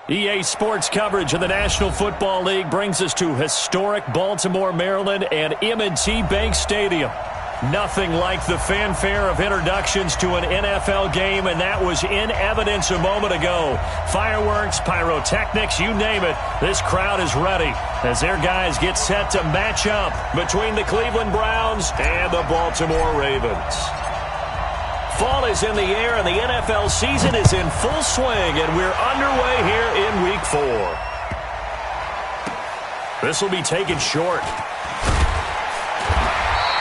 EA Sports coverage of the National Football League brings us to historic Baltimore, Maryland, and M&T Bank Stadium. Nothing like the fanfare of introductions to an NFL game, and that was in evidence a moment ago. Fireworks, pyrotechnics, you name it. This crowd is ready as their guys get set to match up between the Cleveland Browns and the Baltimore Ravens. Fall is in the air, and the NFL season is in full swing, and we're underway here in Week 4. This will be taken short.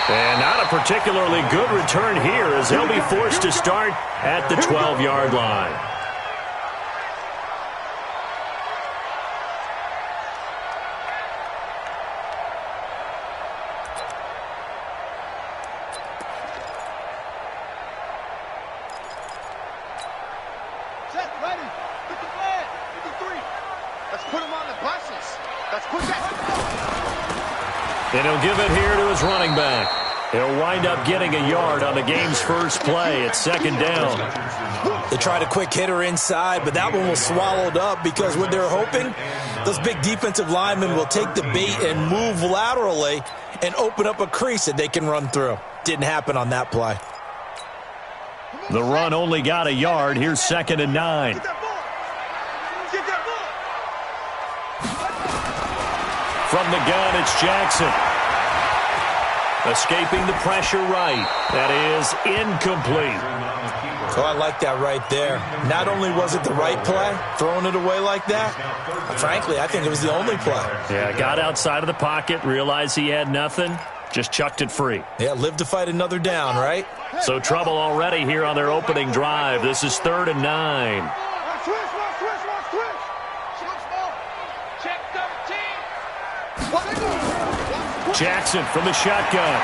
And not a particularly good return here as they'll be forced to start at the 12-yard line. Set, ready, 50 flag, 53. Let's put him on the buses. Let's put that. And he'll give it here to his running back. He'll wind up getting a yard on the game's first play. It's second down. They tried a quick hitter inside, but that one was swallowed up because what they're hoping, those big defensive linemen will take the bait and move laterally and open up a crease that they can run through. Didn't happen on that play. The run only got a yard. Here's second and 9. Get that ball. Get that ball. From the gun, it's Jackson. Escaping the pressure right. That is incomplete. Oh, I like that right there. Not only was it the right play, throwing it away like that, frankly, I think it was the only play. Yeah, got outside of the pocket, realized he had nothing, just chucked it free. Yeah, live to fight another down, right? So trouble already here on their opening drive. This is 3rd and 9. Switch. Check 13. Jackson from the shotgun.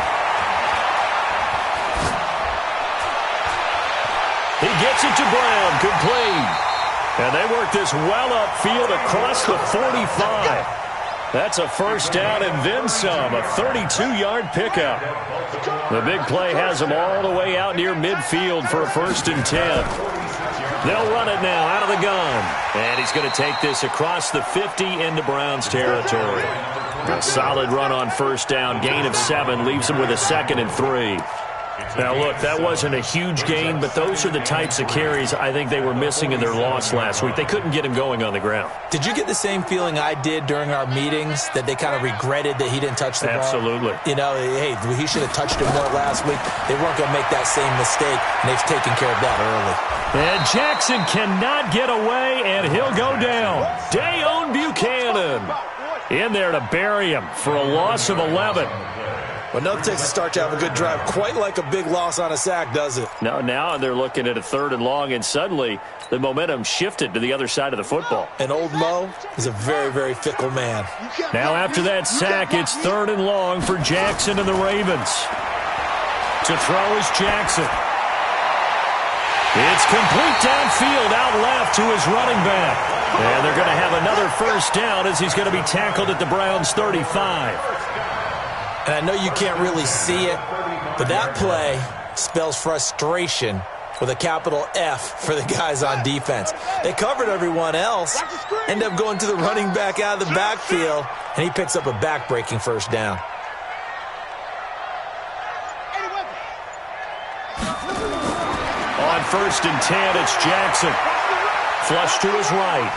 He gets it to Brown, complete. And they work this well upfield across the 45. That's a first down and then some, a 32-yard pickup. The big play has them all the way out near midfield for a 1st and 10. They'll run it now out of the gun. And he's going to take this across the 50 into Browns territory. A solid run on first down, gain of 7, leaves him with a 2nd and 3. Now, look, that wasn't a huge gain, but those are the types of carries I think they were missing in their loss last week. They couldn't get him going on the ground. Did you get the same feeling I did during our meetings, that they kind of regretted that he didn't touch the ball? Absolutely. You know, hey, he should have touched it more last week. They weren't going to make that same mistake, and they've taken care of that early. And Jackson cannot get away, and he'll go down. Dayon Buchanan in there to bury him for a loss of 11. Well, nothing takes a start to have a good drive quite like a big loss on a sack, does it? No, now they're looking at a 3rd and long, and suddenly the momentum shifted to the other side of the football. And old Mo is a very, very fickle man. Now after that sack, it's 3rd and long for Jackson and the Ravens. To throw is Jackson. It's complete downfield, out left to his running back. And they're going to have another first down as he's going to be tackled at the Browns' 35. And I know you can't really see it, but that play spells frustration with a capital F for the guys on defense. They covered everyone else, end up going to the running back out of the backfield, and he picks up a back-breaking first down. On 1st and 10, it's Jackson. Flush to his right.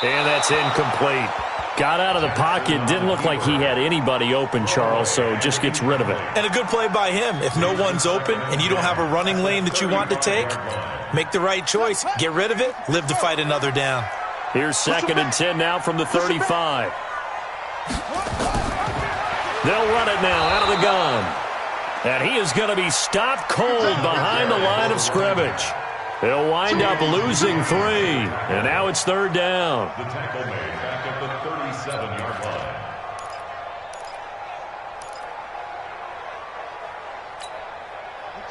And that's incomplete. Got out of the pocket. Didn't look like he had anybody open, Charles, so just gets rid of it. And a good play by him. If no one's open and you don't have a running lane that you want to take, make the right choice. Get rid of it. Live to fight another down. Here's 2nd and 10 now from the 35. They'll run it now out of the gun. And he is going to be stopped cold behind the line of scrimmage. He'll wind up losing 3. And now it's 3rd down. The tackle made back at the 37-yard line.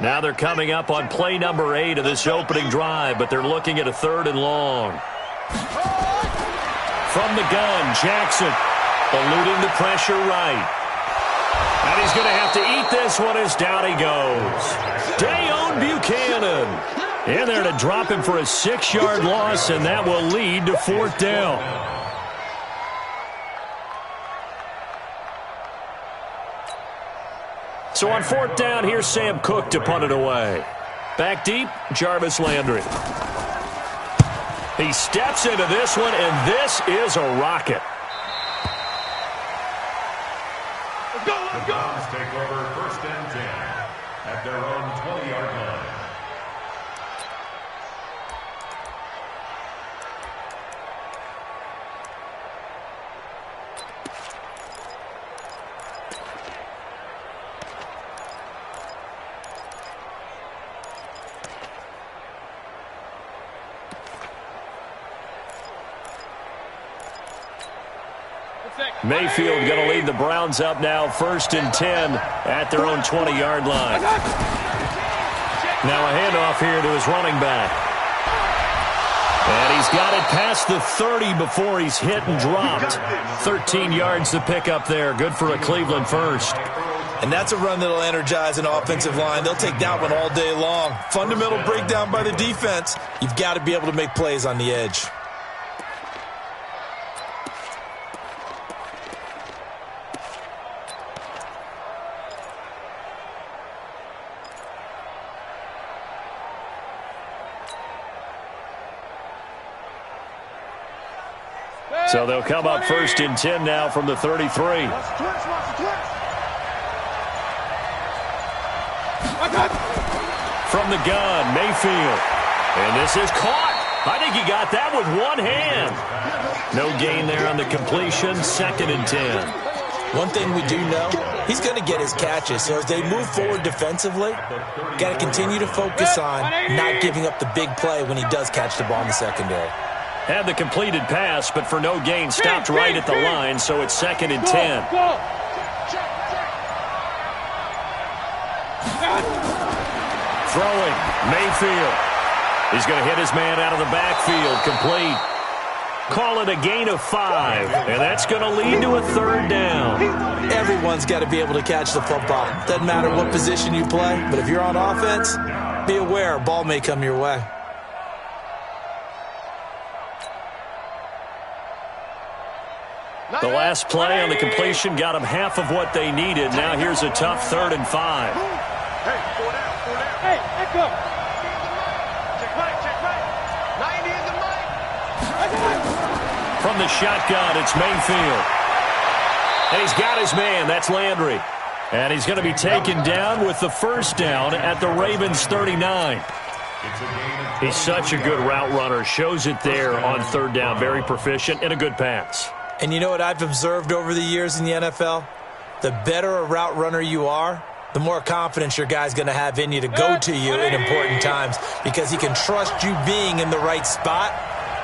Now they're coming up on play number 8 of this opening drive, but they're looking at a 3rd and long. From the gun, Jackson eluding the pressure right. And he's going to have to eat this one as down he goes. Dayon Buchanan In there to drop him for a 6-yard loss, and that will lead to 4th down. So on 4th down, here's Sam Cook to punt it away. Back deep, Jarvis Landry. He steps into this one, and this is a rocket. Let's go, let's The go. Browns take over 1st and 10 at their own 20-yard line. Mayfield going to lead the Browns up now, 1st and 10 at their own 20-yard line. Now a handoff here to his running back. And he's got it past the 30 before he's hit and dropped. 13 yards to pick up there. Good for a Cleveland first. And that's a run that'll energize an offensive line. They'll take that one all day long. Fundamental breakdown by the defense. You've got to be able to make plays on the edge. So they'll come up 1st and 10 now from the 33. From the gun, Mayfield. And this is caught. I think he got that with one hand. No gain there on the completion, 2nd and 10. One thing we do know, he's going to get his catches. So as they move forward defensively, got to continue to focus on not giving up the big play when he does catch the ball in the secondary. Had the completed pass, but for no gain, stopped right at the line, so it's 2nd and 10. Throwing, Mayfield. He's going to hit his man out of the backfield, complete. Call it a gain of 5, and that's going to lead to a 3rd down. Everyone's got to be able to catch the football. Doesn't matter what position you play, but if you're on offense, be aware a ball may come your way. The last play on the completion got them half of what they needed. Now here's a tough 3rd and 5. Hey, 4 down, 4 down. Hey, let go. Check right, check right. 90 in the mic. From the shotgun, it's Mayfield. And he's got his man. That's Landry. And he's going to be taken down with the 1st down at the Ravens' 39. He's such a good route runner. Shows it there on 3rd down. Very proficient and a good pass. And you know what I've observed over the years in the NFL? The better a route runner you are, the more confidence your guy's going to have in you to go to you in important times because he can trust you being in the right spot,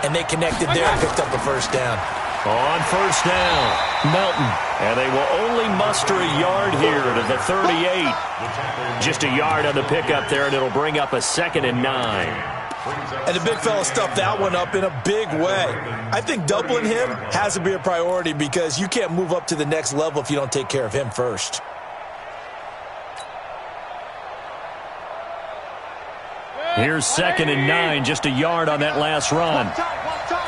and they connected there and picked up a 1st down. On 1st down, Melton. And they will only muster a yard here to the 38. Just a yard on the pickup there, and it'll bring up a 2nd and 9. And the big fella stuffed that one up in a big way. I think doubling him has to be a priority because you can't move up to the next level if you don't take care of him first. Here's 2nd and 9, just a yard on that last run. One time.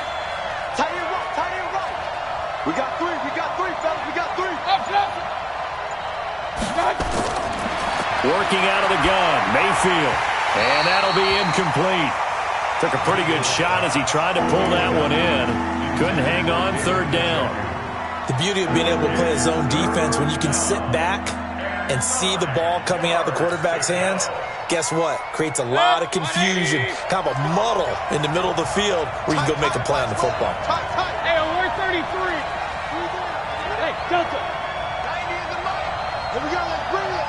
Tight end right. We got 3, fellas, we got 3. Working out of the gun, Mayfield. And that'll be incomplete. Took a pretty good shot as he tried to pull that one in. Couldn't hang on, 3rd down. The beauty of being able to play a zone defense when you can sit back and see the ball coming out of the quarterback's hands, guess what? Creates a lot of confusion, kind of a muddle in the middle of the field where you can go make a play on the football. Hey, we're 33. Hey, Delta. 90 in the mic. Here we go, let's bring it.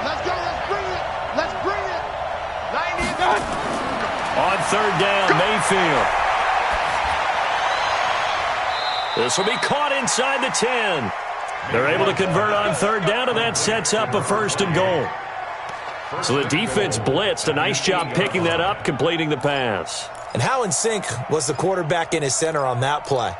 Let's go, let's bring it. Let's bring it. 90 in the mic. On 3rd down, Mayfield. This will be caught inside the 10. They're able to convert on 3rd down, and that sets up a 1st and goal. So the defense blitzed. A nice job picking that up, completing the pass. And how in sync was the quarterback and his center on that play?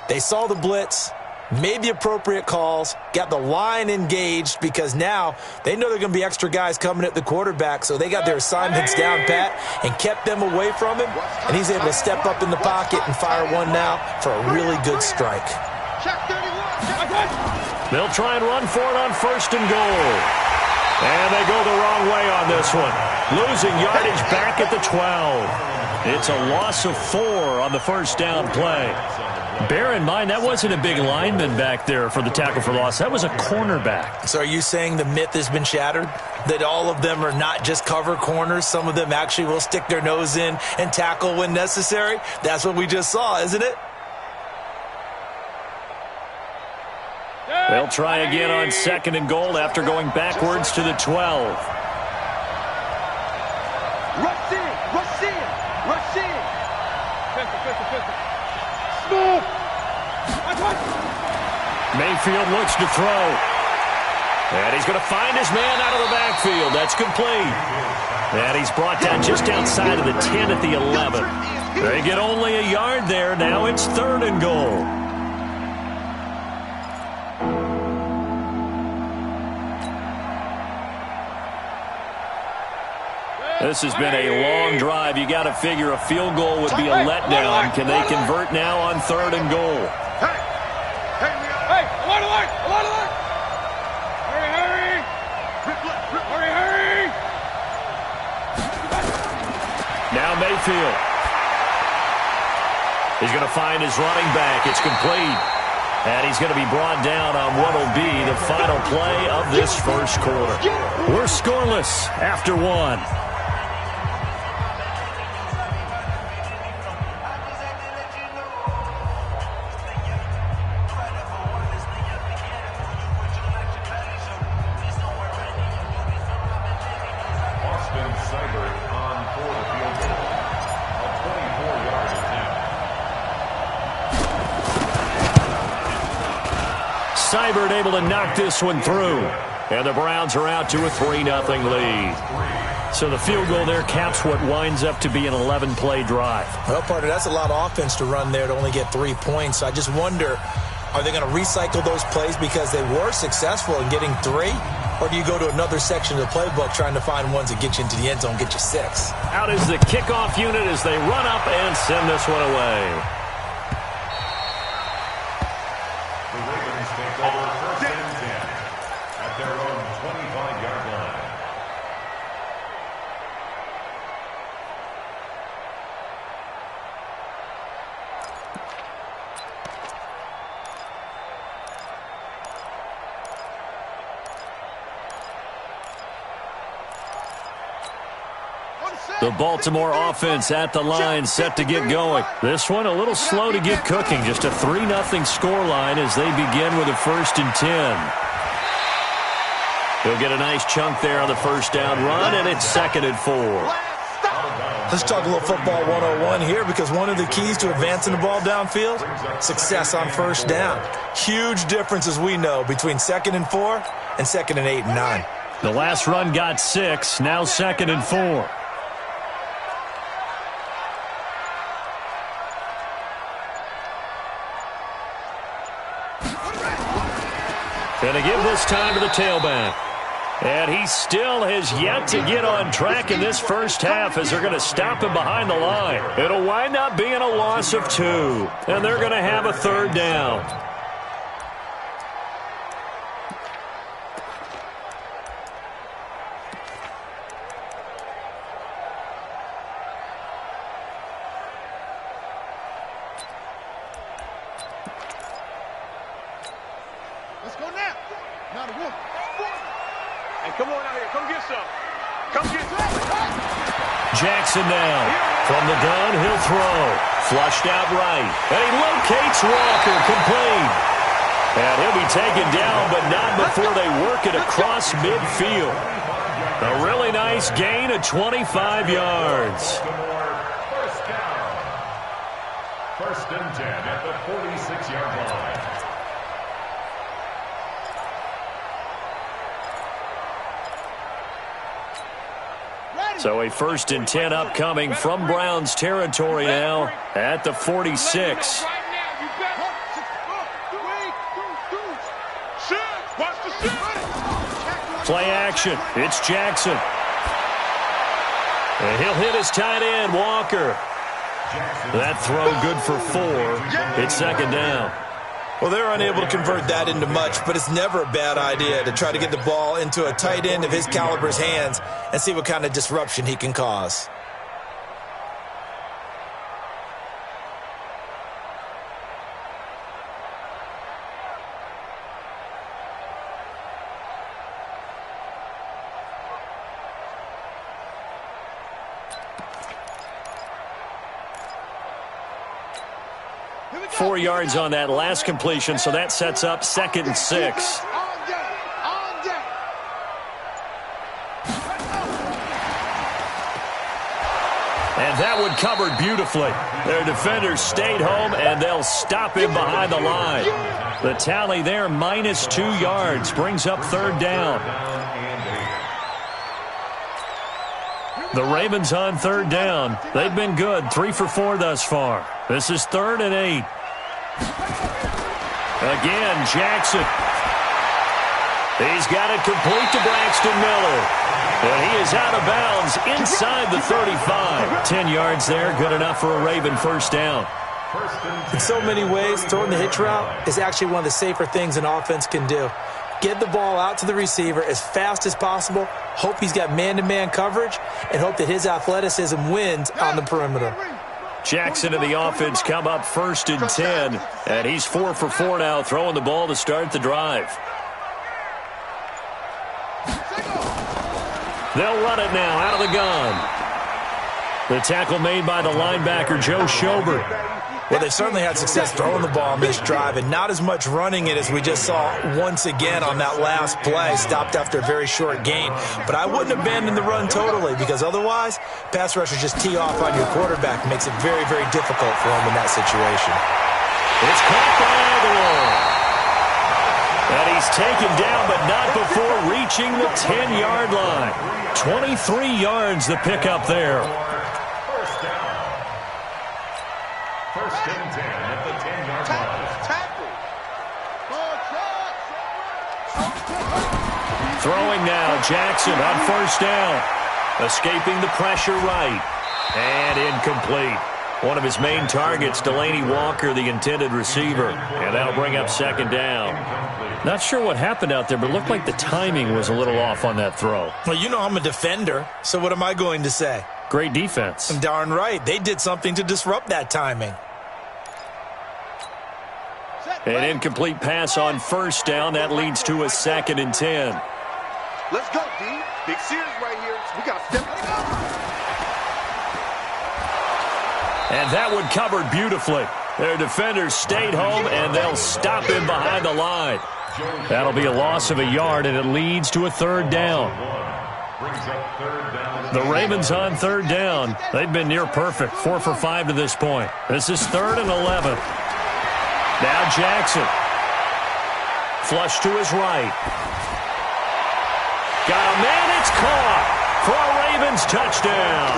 They saw the blitz, made the appropriate calls, got the line engaged because now they know there are going to be extra guys coming at the quarterback, so they got their assignments down pat and kept them away from him, and he's able to step up in the pocket and fire one now for a really good strike. They'll try and run for it on 1st and goal. And they go the wrong way on this one. Losing yardage back at the 12. It's a loss of 4 on the first down play. Bear in mind, that wasn't a big lineman back there for the tackle for loss. That was a cornerback. So are you saying the myth has been shattered? That all of them are not just cover corners? Some of them actually will stick their nose in and tackle when necessary? That's what we just saw, isn't it? They'll try again on 2nd and goal after going backwards to the 12. Rush in, rush in, rush in. Smooth. Mayfield looks to throw. And he's going to find his man out of the backfield. That's complete. And he's brought down just outside of the 10 at the 11. They get only a yard there. Now it's 3rd and goal. This has been a long drive. You got to figure a field goal would be a letdown. Can they convert now on 3rd and goal? Hey, alert! Hurry! Now Mayfield. He's going to find his running back. It's complete. And he's going to be brought down on what will be the final play of this first quarter. We're scoreless after 1. Seibert able to knock this one through. And the Browns are out to a 3-0 lead. So the field goal there caps what winds up to be an 11-play drive. Well, partner, that's a lot of offense to run there to only get 3 points. I just wonder, are they going to recycle those plays because they were successful in getting 3? Or do you go to another section of the playbook trying to find ones that get you into the end zone, get you 6? Out is the kickoff unit as they run up and send this one away. The Ravens take over 1st and 10 at their own 25-yard line. The Baltimore offense at the line, set to get going. This one a little slow to get cooking. Just a 3-0 scoreline as they begin with a 1st and 10. He'll get a nice chunk there on the first down run, and it's 2nd and 4. Let's talk a little football 101 here, because one of the keys to advancing the ball downfield, success on first down. Huge difference, as we know, between 2nd and 4 and 2nd and 8 and 9. The last run got 6, now 2nd and 4. Going to give this time to the tailback. And he still has yet to get on track in this first half as they're going to stop him behind the line. It'll wind up being a loss of 2. And they're going to have a 3rd down. Let's go now. Not a wolf. Hey, come on out here. Come get some. Come get some. Jackson now. From the gun, he'll throw. Flushed out right. And he locates Walker, complete. And he'll be taken down, but not before they work it across midfield. A really nice gain of 25 yards. First down. 1st and 10 at the 46-yard line. So a 1st and 10 upcoming from Browns territory now at the 46. Play action. It's Jackson. And he'll hit his tight end, Walker. That throw good for 4. It's second down. Well, they're unable to convert that into much, but it's never a bad idea to try to get the ball into a tight end of his caliber's hands and see what kind of disruption he can cause. Four yards on that last completion, so that sets up 2nd and 6. And that one covered beautifully. Their defenders stayed home, and they'll stop him behind the line. The tally there, -2 yards, brings up 3rd down. The Ravens on 3rd down. They've been good, 3 for 4 thus far. This is 3rd and 8. Again, Jackson. He's got it complete to Braxton Miller. And he is out of bounds inside the 35. 10 yards there, good enough for a Raven first down. In so many ways, throwing the hitch route is actually one of the safer things an offense can do. Get the ball out to the receiver as fast as possible, hope he's got man-to-man coverage, and hope that his athleticism wins on the perimeter. Jackson and the offense come up 1st and 10, and he's 4 for 4 now, throwing the ball to start the drive. They'll run it now out of the gun. The tackle made by the linebacker, Joe Schobert. Well, they've certainly had success throwing the ball on this drive and not as much running it as we just saw once again on that last play, stopped after a very short gain. But I wouldn't abandon the run totally because otherwise, pass rushers just tee off on your quarterback. It makes it very, very difficult for him in that situation. It's caught by Aguilar. And he's taken down, but not before reaching the 10-yard line. 23 yards the pickup there. First and 10 at the 10-yard line. Throwing now, Jackson on first down. Escaping the pressure right. And incomplete. One of his main targets, Delaney Walker, the intended receiver. And that'll bring up 2nd down. Not sure what happened out there, but it looked like the timing was a little off on that throw. Well, you know I'm a defender, so what am I going to say? Great defense. Darn right. They did something to disrupt that timing. An incomplete pass on first down. That leads to a 2nd and 10. Let's go, D. Big series right here. We got to step it up. And that one covered beautifully. Their defenders stayed home, and they'll stop him behind the line. That'll be a loss of a yard, and it leads to a 3rd down. The Ravens on 3rd down. They've been near perfect, 4 for 5 to this point. This is 3rd and 11. Now Jackson. Flush to his right. Got a man, it's caught for a Ravens touchdown.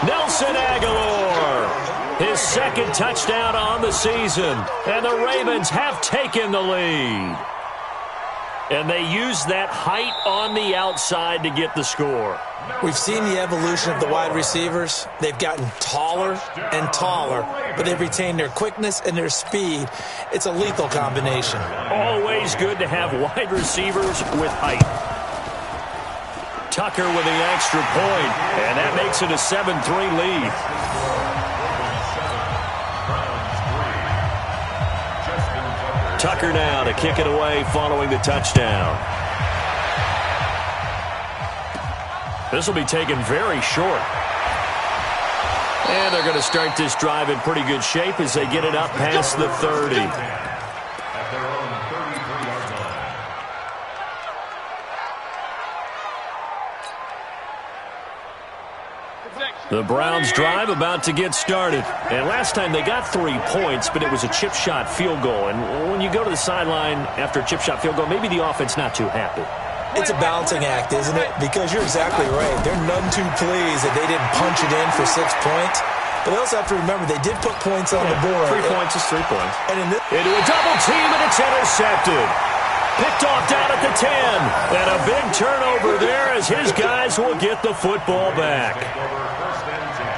Nelson Aguilar, his 2nd touchdown on the season, and the Ravens have taken the lead. And they use that height on the outside to get the score. We've seen the evolution of the wide receivers. They've gotten taller and taller, but they've retained their quickness and their speed. It's a lethal combination. Always good to have wide receivers with height. Tucker with the extra point, and that makes it a 7-3 lead. Tucker now to kick it away following the touchdown. This will be taken very short. And they're going to start this drive in pretty good shape as they get it up past the 30. At their own 33-yard line. The Browns drive about to get started. And last time they got 3 points, but it was a chip shot field goal. And when you go to the sideline after a chip shot field goal, maybe the offense not too happy. It's a balancing act, isn't it? Because you're exactly right. They're none too pleased that they didn't punch it in for 6 points. But they also have to remember they did put points on the board. 3 points is 3 points. And into a double team, and it's intercepted. Picked off down at the 10. And a big turnover there as his guys will get the football back.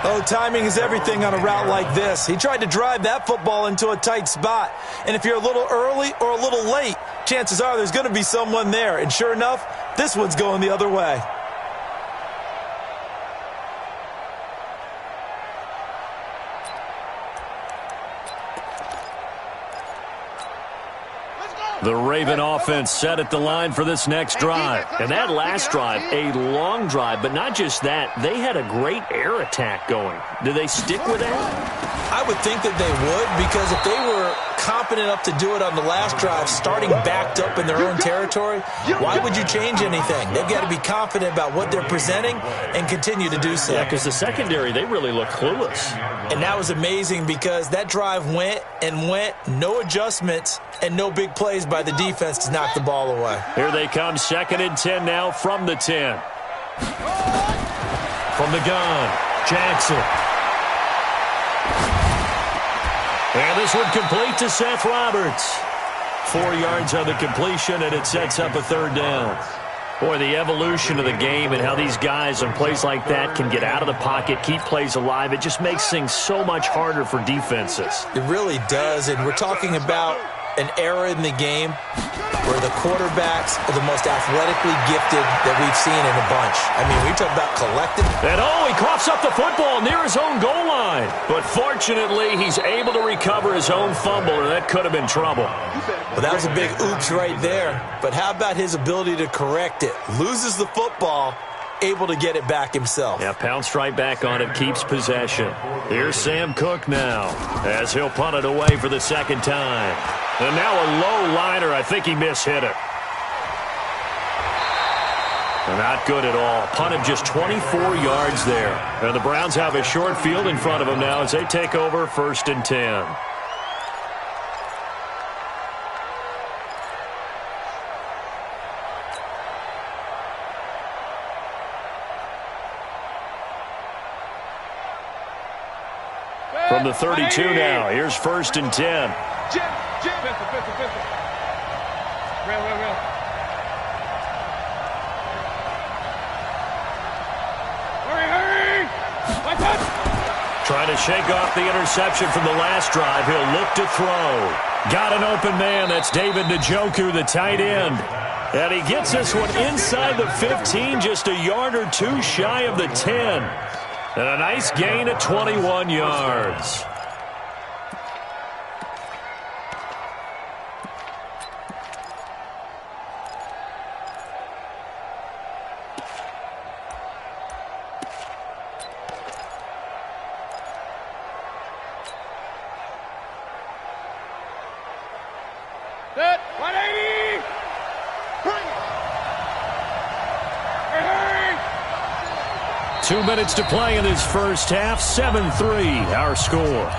Oh, timing is everything on a route like this. He tried to drive that football into a tight spot. And if you're a little early or a little late, chances are there's going to be someone there. And sure enough, this one's going the other way. The Raven offense set at the line for this next drive. And that last drive, a long drive, but not just that. They had a great air attack going. Do they stick with that? I would think that they would, because if they were confident enough to do it on the last drive, starting backed up in their own territory, why would you change anything? They've got to be confident about what they're presenting and continue to do so. Yeah, because the secondary, they really look clueless. And that was amazing because that drive went and went, no adjustments, and no big plays by the defense to knock the ball away. Here they come, 2nd and 10 now from the 10. From the gun, Jackson. And this one complete to Seth Roberts. 4 yards on the completion, and it sets up a 3rd down. Boy, the evolution of the game and how these guys on plays like that can get out of the pocket, keep plays alive, it just makes things so much harder for defenses. It really does, and we're talking about an era in the game where the quarterbacks are the most athletically gifted that we've seen in a bunch. I mean, we talk about collective. And he coughs up the football near his own goal line. But fortunately, he's able to recover his own fumble, or that could have been trouble. Well, that was a big oops right there. But how about his ability to correct it? Loses the football, able to get it back himself. Yeah, pounced right back on it, keeps possession. Here's Sam Cook now, as he'll punt it away for the 2nd time. And now a low liner. I think he mishit it. Not good at all. Punt of just 24 yards there. And the Browns have a short field in front of them now as they take over 1st and 10. From the 32 now, here's 1st and 10. Pistol. Real. Hurry! Trying to shake off the interception from the last drive. He'll look to throw. Got an open man. That's David Njoku, the tight end. And he gets this one inside the 15, just a yard or two shy of the 10. And a nice gain of 21 yards. Set. 180. Bring it. 2 minutes to play in this first half. 7-3, our score.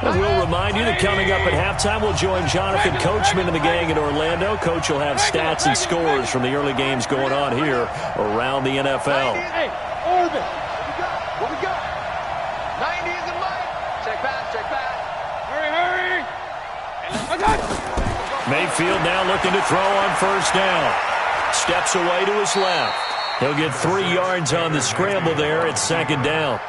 And we'll remind you that coming up at halftime, we'll join Jonathan Coachman and the gang in Orlando. Coach will have stats and scores from the early games going on here around the NFL. Hey, Orbit. What we got? 90 is the mic. Check back. Hurry. Mayfield now looking to throw on 1st down. Steps away to his left. He'll get 3 yards on the scramble there at 2nd down.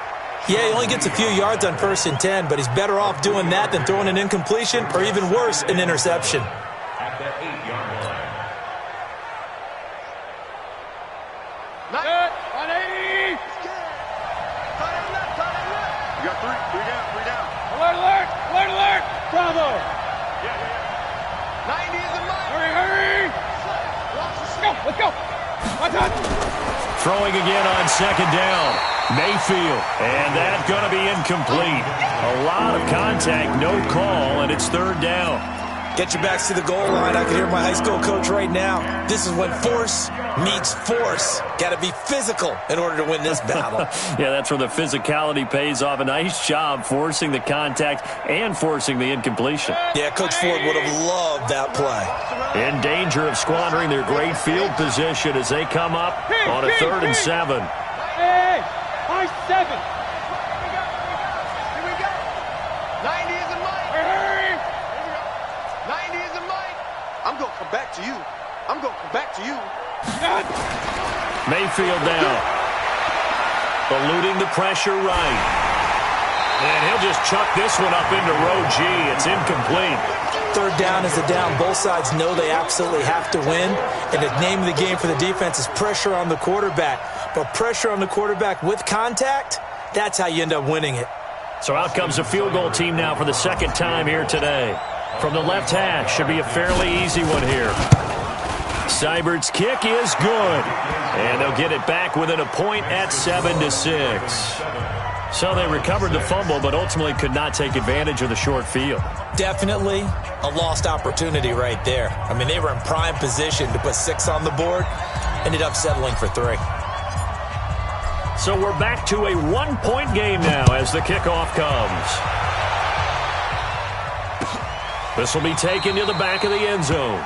Yeah, he only gets a few yards on 1st and 10, but he's better off doing that than throwing an incompletion or even worse, an interception. At the 8-yard line. Set. 180. You got three down. Alert. Bravo. Yeah. 90 is the mic. Hurry. Let's go. Throwing again on 2nd down. Mayfield, and that's going to be incomplete. A lot of contact, no call, and it's 3rd down. Get your backs to the goal line. I can hear my high school coach right now. This is when force meets force. Got to be physical in order to win this battle. Yeah, that's where the physicality pays off. A nice job forcing the contact and forcing the incompletion. Yeah, Coach Ford would have loved that play. In danger of squandering their great field position as they come up on a 3rd and 7. Hey! 7. Here we go. 90 is a mic. Hurry. Here we go. 90 is a mic. I'm going to come back to you. I'm going to come back to you. Mayfield down. Eluding the pressure right. And he'll just chuck this one up into row G. It's incomplete. Third down is a down. Both sides know they absolutely have to win. And the name of the game for the defense is pressure on the quarterback. But pressure on the quarterback with contact, that's how you end up winning it. So out comes a field goal team now for the second time here today. From the left hash, should be a fairly easy one here. Seibert's kick is good. And they'll get it back within a point at 7-6. So they recovered the fumble, but ultimately could not take advantage of the short field. Definitely a lost opportunity right there. I mean, they were in prime position to put 6 on the board. Ended up settling for 3. So we're back to a 1-point game now as the kickoff comes. This will be taken to the back of the end zone.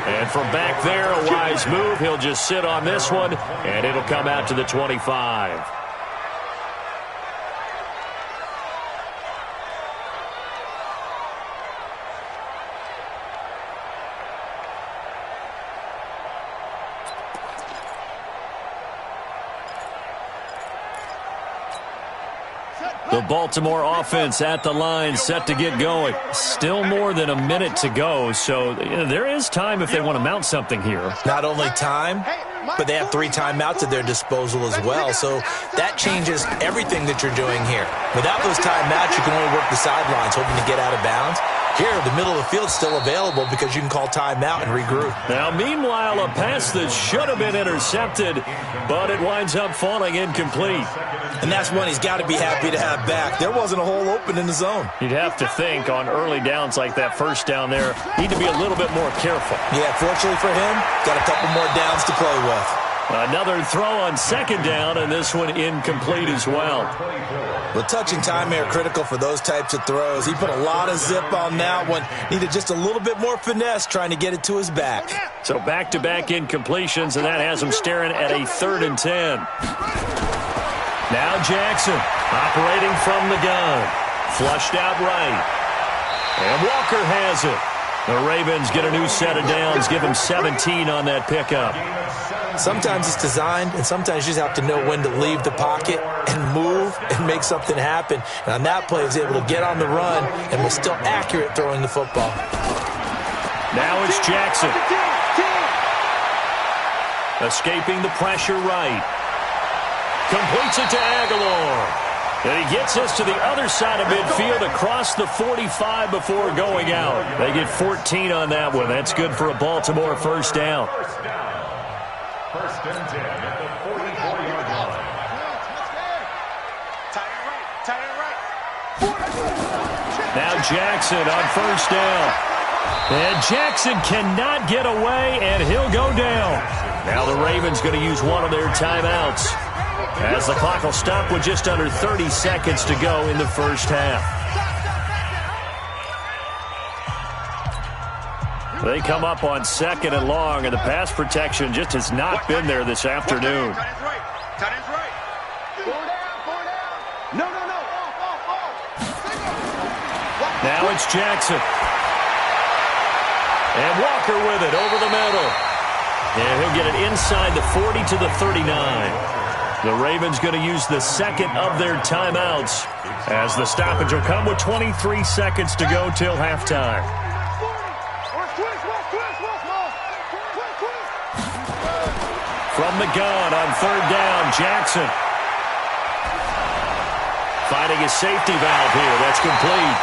And from back there, a wise move. He'll just sit on this one, and it'll come out to the 25. The Baltimore offense at the line, set to get going. Still more than a minute to go, so there is time if they want to mount something here. Not only time, but they have 3 timeouts at their disposal as well, so that changes everything that you're doing here. Without those timeouts, you can only work the sidelines, hoping to get out of bounds. Here, the middle of the field is still available because you can call timeout and regroup. Now, meanwhile, a pass that should have been intercepted, but it winds up falling incomplete. And that's one he's got to be happy to have back. There wasn't a hole open in the zone. You'd have to think on early downs like that first down there, need to be a little bit more careful. Yeah, fortunately for him, got a couple more downs to play with. Another throw on second down, and this one incomplete as well. The touch and time are critical for those types of throws. He put a lot of zip on that one. Needed just a little bit more finesse trying to get it to his back. So back-to-back incompletions, and that has him staring at a 3rd and 10. Now Jackson operating from the gun. Flushed out right. And Walker has it. The Ravens get a new set of downs, give him 17 on that pickup. Sometimes it's designed, and sometimes you just have to know when to leave the pocket and move and make something happen. And on that play, he was able to get on the run and was still accurate throwing the football. Now it's Jackson. Escaping the pressure right. Completes it to Aguilar. And he gets us to the other side of midfield across the 45 before going out. They get 14 on that one. That's good for a Baltimore first down. First and 10 at the 44-yard line. Now Jackson on first down. And Jackson cannot get away, and he'll go down. Now the Ravens going to use one of their timeouts, as the clock will stop with just under 30 seconds to go in the first half. They come up on 2nd and long, and the pass protection just has not been there this afternoon. Now it's Jackson. And Walker with it over the middle. And he'll get it inside the 40 to the 39. The Ravens going to use the second of their timeouts, as the stoppage will come with 23 seconds to go till halftime. From the gun on 3rd down, Jackson. Finding his safety valve here. That's complete.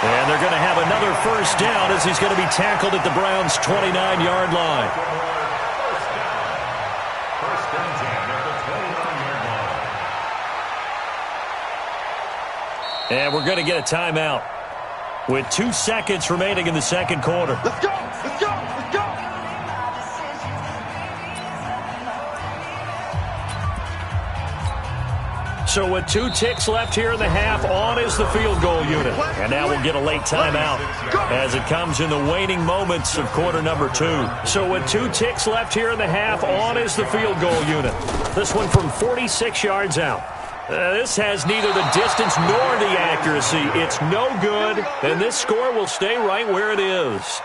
And they're going to have another first down as he's going to be tackled at the Browns' 29-yard line. First and 10 at the 29-yard line. And we're going to get a timeout with 2 seconds remaining in the second quarter. Let's go! Let's go! Let's go! So with 2 ticks left here in the half, on is the field goal unit. And now we'll get a late timeout as it comes in the waning moments of quarter number 2. So with 2 ticks left here in the half, on is the field goal unit. This one from 46 yards out. This has neither the distance nor the accuracy. It's no good, and this score will stay right where it is.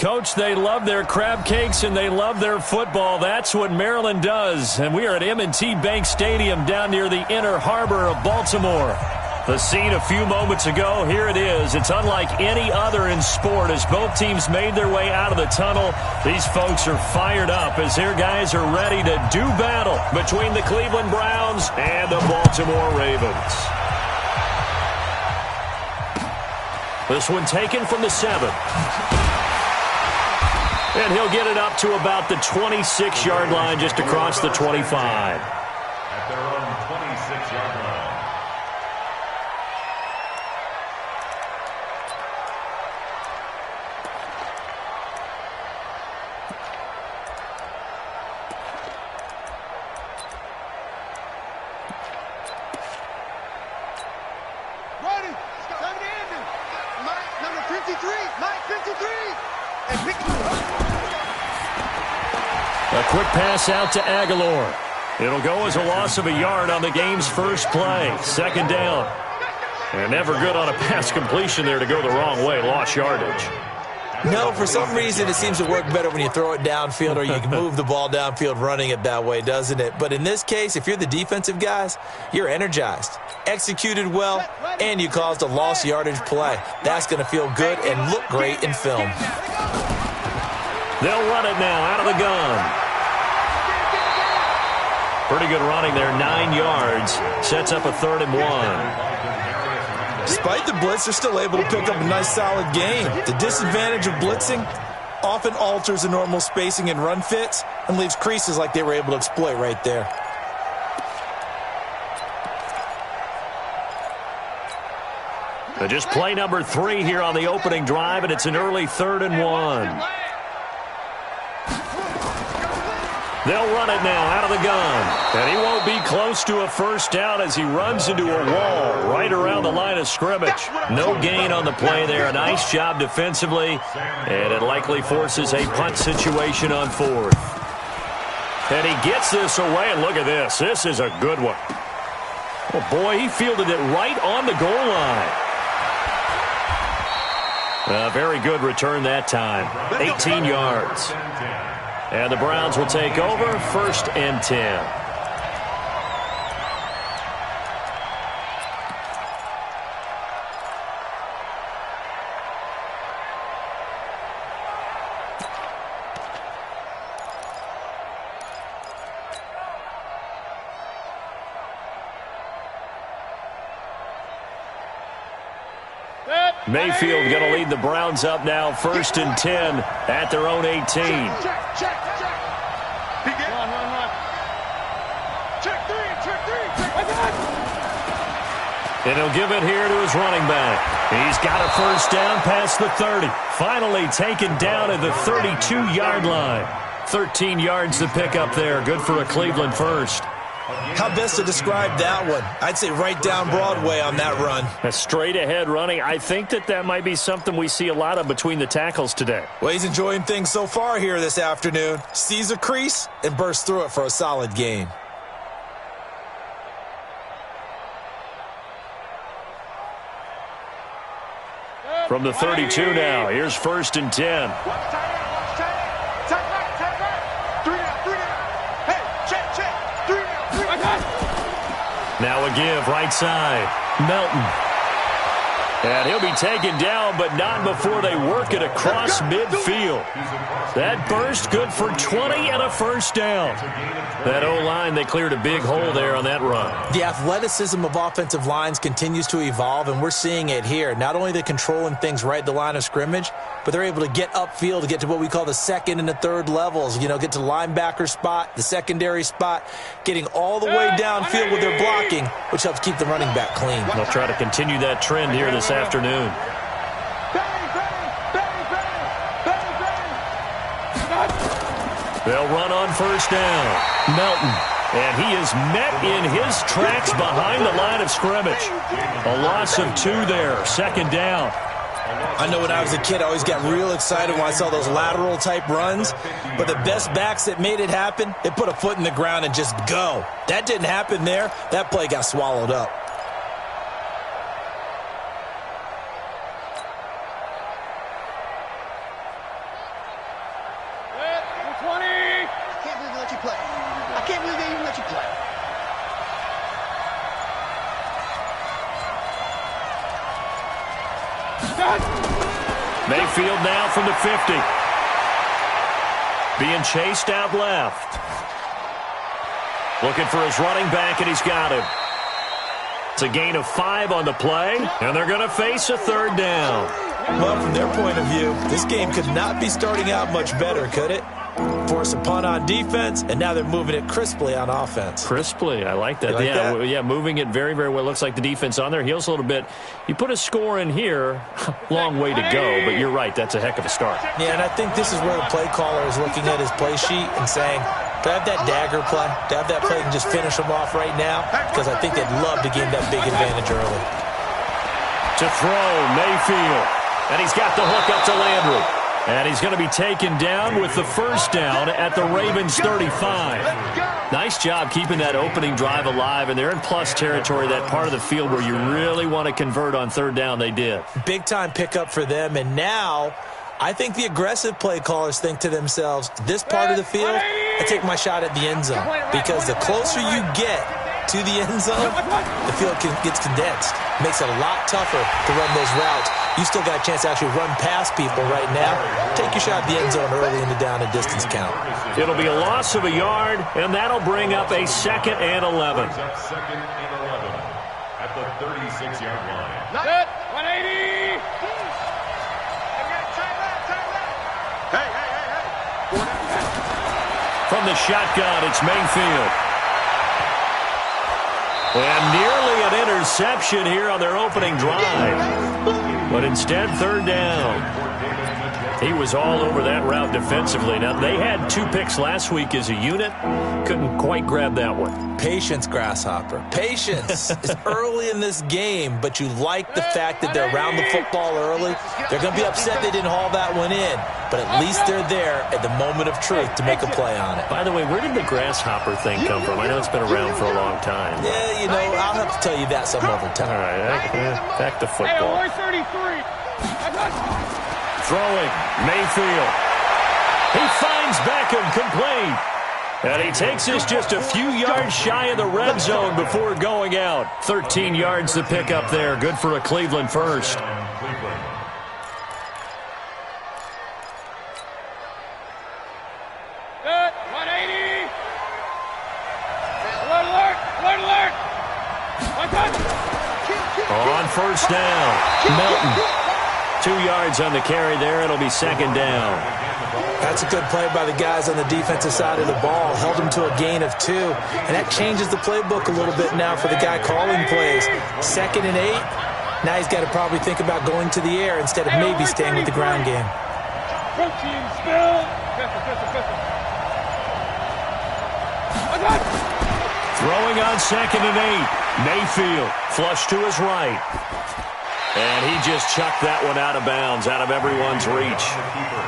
Coach, they love their crab cakes and they love their football. That's what Maryland does. And we are at M&T Bank Stadium down near the inner harbor of Baltimore. The scene a few moments ago, here it is. It's unlike any other in sport as both teams made their way out of the tunnel. These folks are fired up as their guys are ready to do battle between the Cleveland Browns and the Baltimore Ravens. This one taken from the 7. And he'll get it up to about the 26-yard line, just across the 25. At their own 26-yard line. Ready? Coming in. Mike, number 53. Mike, 53. And pick A quick pass out to Aguilar. It'll go as a loss of a yard on the game's first play. Second down. And never good on a pass completion there to go the wrong way. Lost yardage. At No, for some reason it seems to work better when you throw it downfield or you can move the ball downfield running it that way, doesn't it? But in this case, if you're the defensive guys, you're energized, executed well, and you caused a lost yardage play. That's going to feel good and look great in film. They'll run it now out of the gun. Pretty good running there, 9 yards. Sets up a 3rd and 1. Despite the blitz, they're still able to pick up a nice solid gain. The disadvantage of blitzing often alters the normal spacing and run fits and leaves creases like they were able to exploit right there. Just play number 3 here on the opening drive, and it's an early 3rd and 1. They'll run it now out of the gun. And he won't be close to a first down as he runs into a wall right around the line of scrimmage. No gain on the play there. A nice job defensively. And it likely forces a punt situation on 4th. And he gets this away. And look at this. This is a good one. Oh, boy, he fielded it right on the goal line. A very good return that time. 18 yards. And the Browns will take over, 1st and 10. Mayfield going to lead the Browns up now, 1st and 10 at their own 18. Check. Check 3. And he'll give it here to his running back. He's got a first down past the 30. Finally taken down at the 32-yard line. 13 yards to pick up there. Good for a Cleveland first. How best to describe that one? I'd say right down Broadway on that run. A straight-ahead running. I think that might be something we see a lot of between the tackles today. Well, he's enjoying things so far here this afternoon. Sees a crease and bursts through it for a solid gain. From the 32 now, here's 1st and 10. Now a give, right side. Melton. And he'll be taken down, but not before they work it across midfield. That burst good for 20 and a first down. That O-line, they cleared a big hole there on that run. The athleticism of offensive lines continues to evolve, and we're seeing it here. Not only they're controlling things right at the line of scrimmage, but they're able to get upfield to get to what we call the 2nd and the 3rd levels. You know, get to the linebacker spot, the secondary spot, getting all the way downfield with their blocking, which helps keep the running back clean. They'll try to continue that trend here this afternoon. They'll run on first down. Melton. And he is met in his tracks behind the line of scrimmage. A loss of 2 there. 2nd down. I know when I was a kid, I always got real excited when I saw those lateral type runs. But the best backs that made it happen, they put a foot in the ground and just go. That didn't happen there. That play got swallowed up. Mayfield now from the 50. Being chased out left. Looking for his running back, and he's got him. It's a gain of 5 on the play, and they're going to face a 3rd down. Well, from their point of view, this game could not be starting out much better, could it? Force a punt on defense, and now they're moving it crisply on offense. Crisply, I like that. You like that? Yeah, moving it very, very well. Looks like the defense on their heels a little bit. You put a score in here, long way to go, but you're right, that's a heck of a start. Yeah, and I think this is where the play caller is looking at his play sheet and saying, do I have that dagger play? Do I have that play and just finish them off right now? Because I think they'd love to gain that big advantage early. To throw, Mayfield. And he's got the hook up to Landry. And he's going to be taken down with the first down at the Ravens 35. Nice job keeping that opening drive alive, and they're in plus territory, that part of the field where you really want to convert on 3rd down. They did. Big-time pickup for them, and now I think the aggressive play callers think to themselves, this part of the field, I take my shot at the end zone. Because the closer you get to the end zone, the field gets condensed. Makes it a lot tougher to run those routes. You still got a chance to actually run past people right now. Take your shot at the end zone early in the down and distance count. It'll be a loss of a yard, and that'll bring up a 2nd and 11. Second and 11 at the 36-yard line. Good. 180. Hey. From the shotgun, it's Mayfield. And nearly an interception here on their opening drive. But instead, 3rd down. He was all over that route defensively. Now, they had 2 picks last week as a unit. Couldn't quite grab that one. Patience, Grasshopper. Patience. It's early in this game, but you like the fact that they're around the football early. They're going to be upset they didn't haul that one in, but at least they're there at the moment of truth to make a play on it. By the way, where did the Grasshopper thing come from? I know it's been around for a long time. Yeah, I'll have to tell you that some other time. All right, back to football. Hey, 33. Throwing, Mayfield. He finds Beckham complete. And he takes us just a few yards shy of the red zone before going out. 13 yards to pick up there. Good for a Cleveland first. Good. 180. Alert. On first down, Melton. 2 yards on the carry there. It'll be 2nd down. That's a good play by the guys on the defensive side of the ball. Held him to a gain of 2. And that changes the playbook a little bit now for the guy calling plays. 2nd and 8. Now he's got to probably think about going to the air instead of maybe staying with the ground game. Protein spill. Throwing on 2nd and 8. Mayfield flush to his right. And he just chucked that one out of bounds, out of everyone's reach.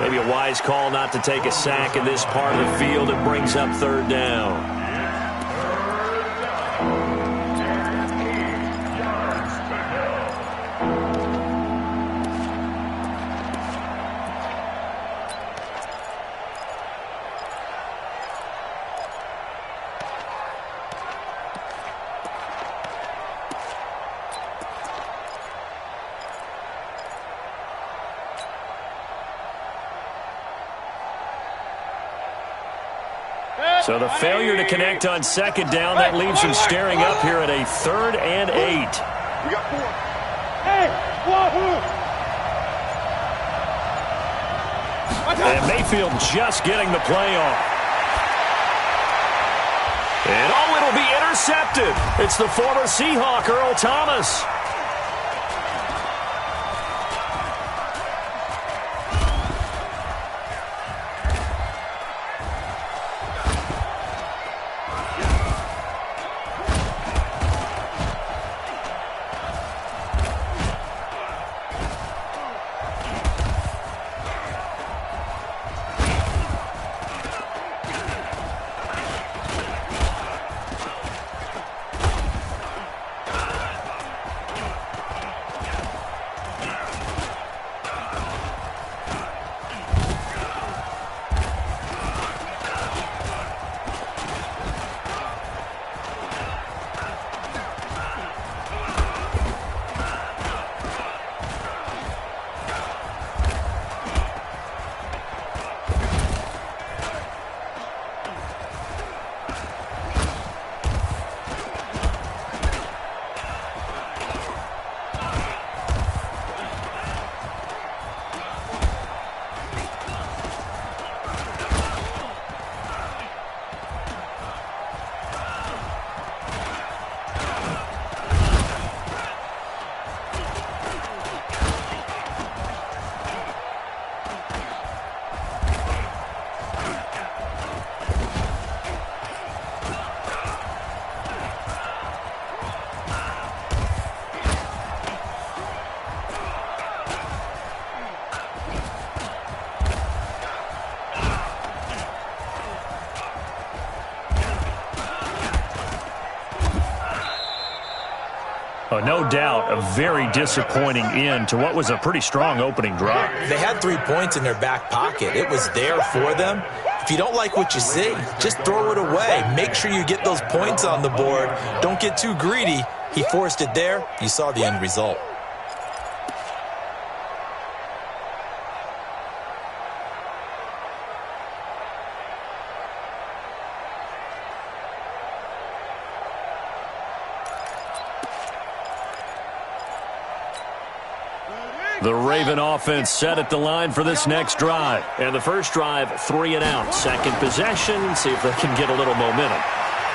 Maybe a wise call not to take a sack in this part of the field. It brings up 3rd down. So the failure to connect on 2nd down, that leaves him staring up here at a 3rd and 8. We got 4. Hey, wahoo! And Mayfield just getting the play off. And it'll be intercepted. It's the former Seahawk, Earl Thomas. No doubt a very disappointing end to what was a pretty strong opening drive. They had 3 points in their back pocket. It was there for them. If you don't like what you see, just throw it away. Make sure you get those points on the board. Don't get too greedy. He forced it there. You saw the end result. The Raven offense set at the line for this next drive. And the first drive, 3 and out. Second possession, see if they can get a little momentum.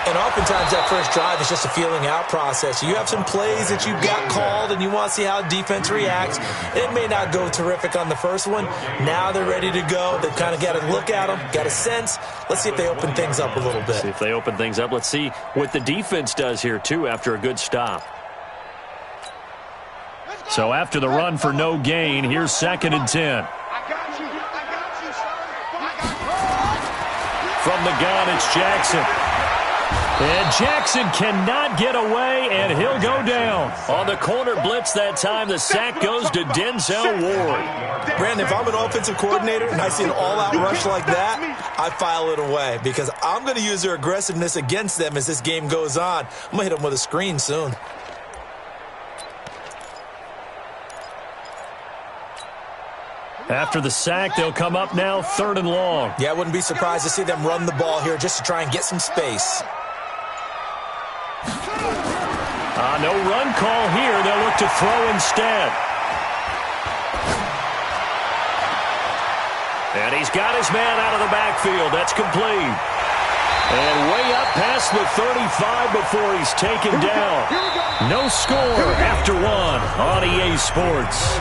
And oftentimes that first drive is just a feeling out process. You have some plays that you've got called and you want to see how defense reacts. It may not go terrific on the first one. Now they're ready to go. They've kind of got to look at them, got a sense. Let's see if they open things up a little bit. See if they open things up. Let's see what the defense does here, too, after a good stop. So after the run for no gain, here's 2nd and 10. From the gun, it's Jackson. And Jackson cannot get away, and he'll go down. On the corner blitz that time, the sack goes to Denzel Ward. Brandon, if I'm an offensive coordinator and I see an all-out rush like that, I file it away because I'm going to use their aggressiveness against them as this game goes on. I'm going to hit them with a screen soon. After the sack, they'll come up now 3rd and long. Yeah, I wouldn't be surprised to see them run the ball here just to try and get some space. No run call here. They'll look to throw instead. And he's got his man out of the backfield. That's complete. And way up past the 35 before he's taken down. No score after 1 on EA Sports.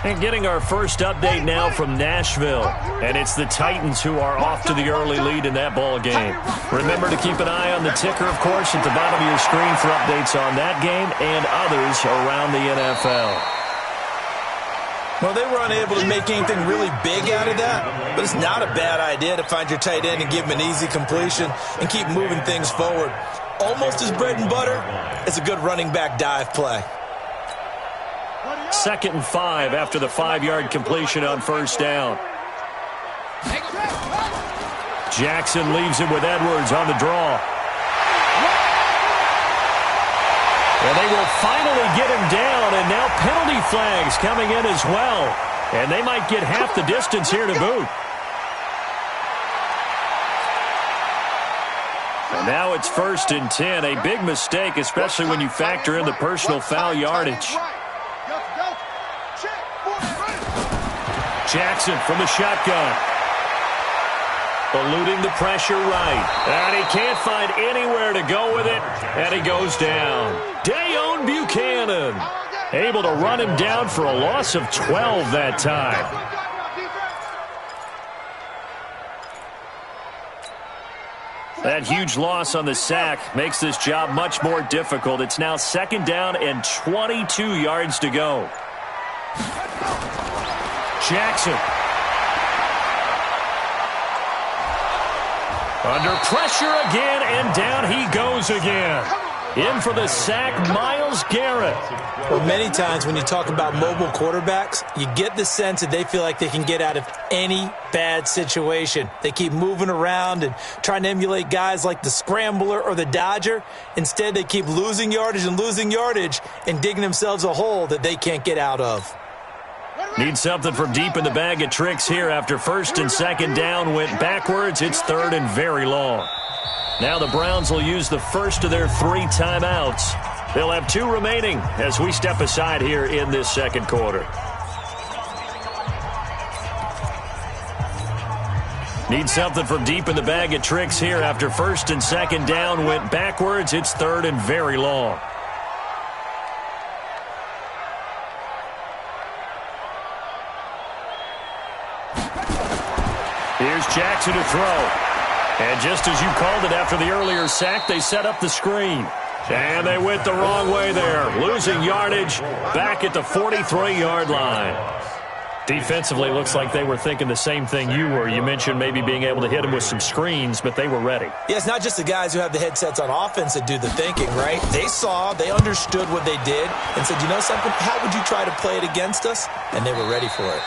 And getting our first update now from Nashville. And it's the Titans who are off to the early lead in that ball game. Remember to keep an eye on the ticker, of course, at the bottom of your screen for updates on that game and others around the NFL. Well, they were unable to make anything really big out of that, but it's not a bad idea to find your tight end and give him an easy completion and keep moving things forward. Almost as bread and butter as a good running back dive play. 2nd and 5 after the 5-yard completion on first down. Jackson leaves it with Edwards on the draw. And they will finally get him down, and now penalty flags coming in as well. And they might get half the distance here to boot. And now it's 1st and 10. A big mistake, especially when you factor in the personal foul yardage. Jackson from the shotgun. Eluding the pressure right. And he can't find anywhere to go with it. And he goes down. Dayon Buchanan able to run him down for a loss of 12 that time. That huge loss on the sack makes this job much more difficult. It's now 2nd down and 22 yards to go. Jackson. Under pressure again, and down he goes again. In for the sack, Myles Garrett. Well, many times when you talk about mobile quarterbacks, you get the sense that they feel like they can get out of any bad situation. They keep moving around and trying to emulate guys like the Scrambler or the Dodger. Instead, they keep losing yardage and digging themselves a hole that they can't get out of. Need something from deep in the bag of tricks here after 1st and 2nd down went backwards. It's 3rd and very long. Now the Browns will use the first of their 3 timeouts. They'll have 2 remaining as we step aside here in this 2nd quarter. Need something from deep in the bag of tricks here after 1st and 2nd down went backwards. It's 3rd and very long. Here's Jackson to throw. And just as you called it after the earlier sack, they set up the screen. And they went the wrong way there. Losing yardage back at the 43-yard line. Defensively, looks like they were thinking the same thing you were. You mentioned maybe being able to hit him with some screens, but they were ready. Yeah, it's not just the guys who have the headsets on offense that do the thinking, right? They saw, they understood what they did, and said, you know something, how would you try to play it against us? And they were ready for it.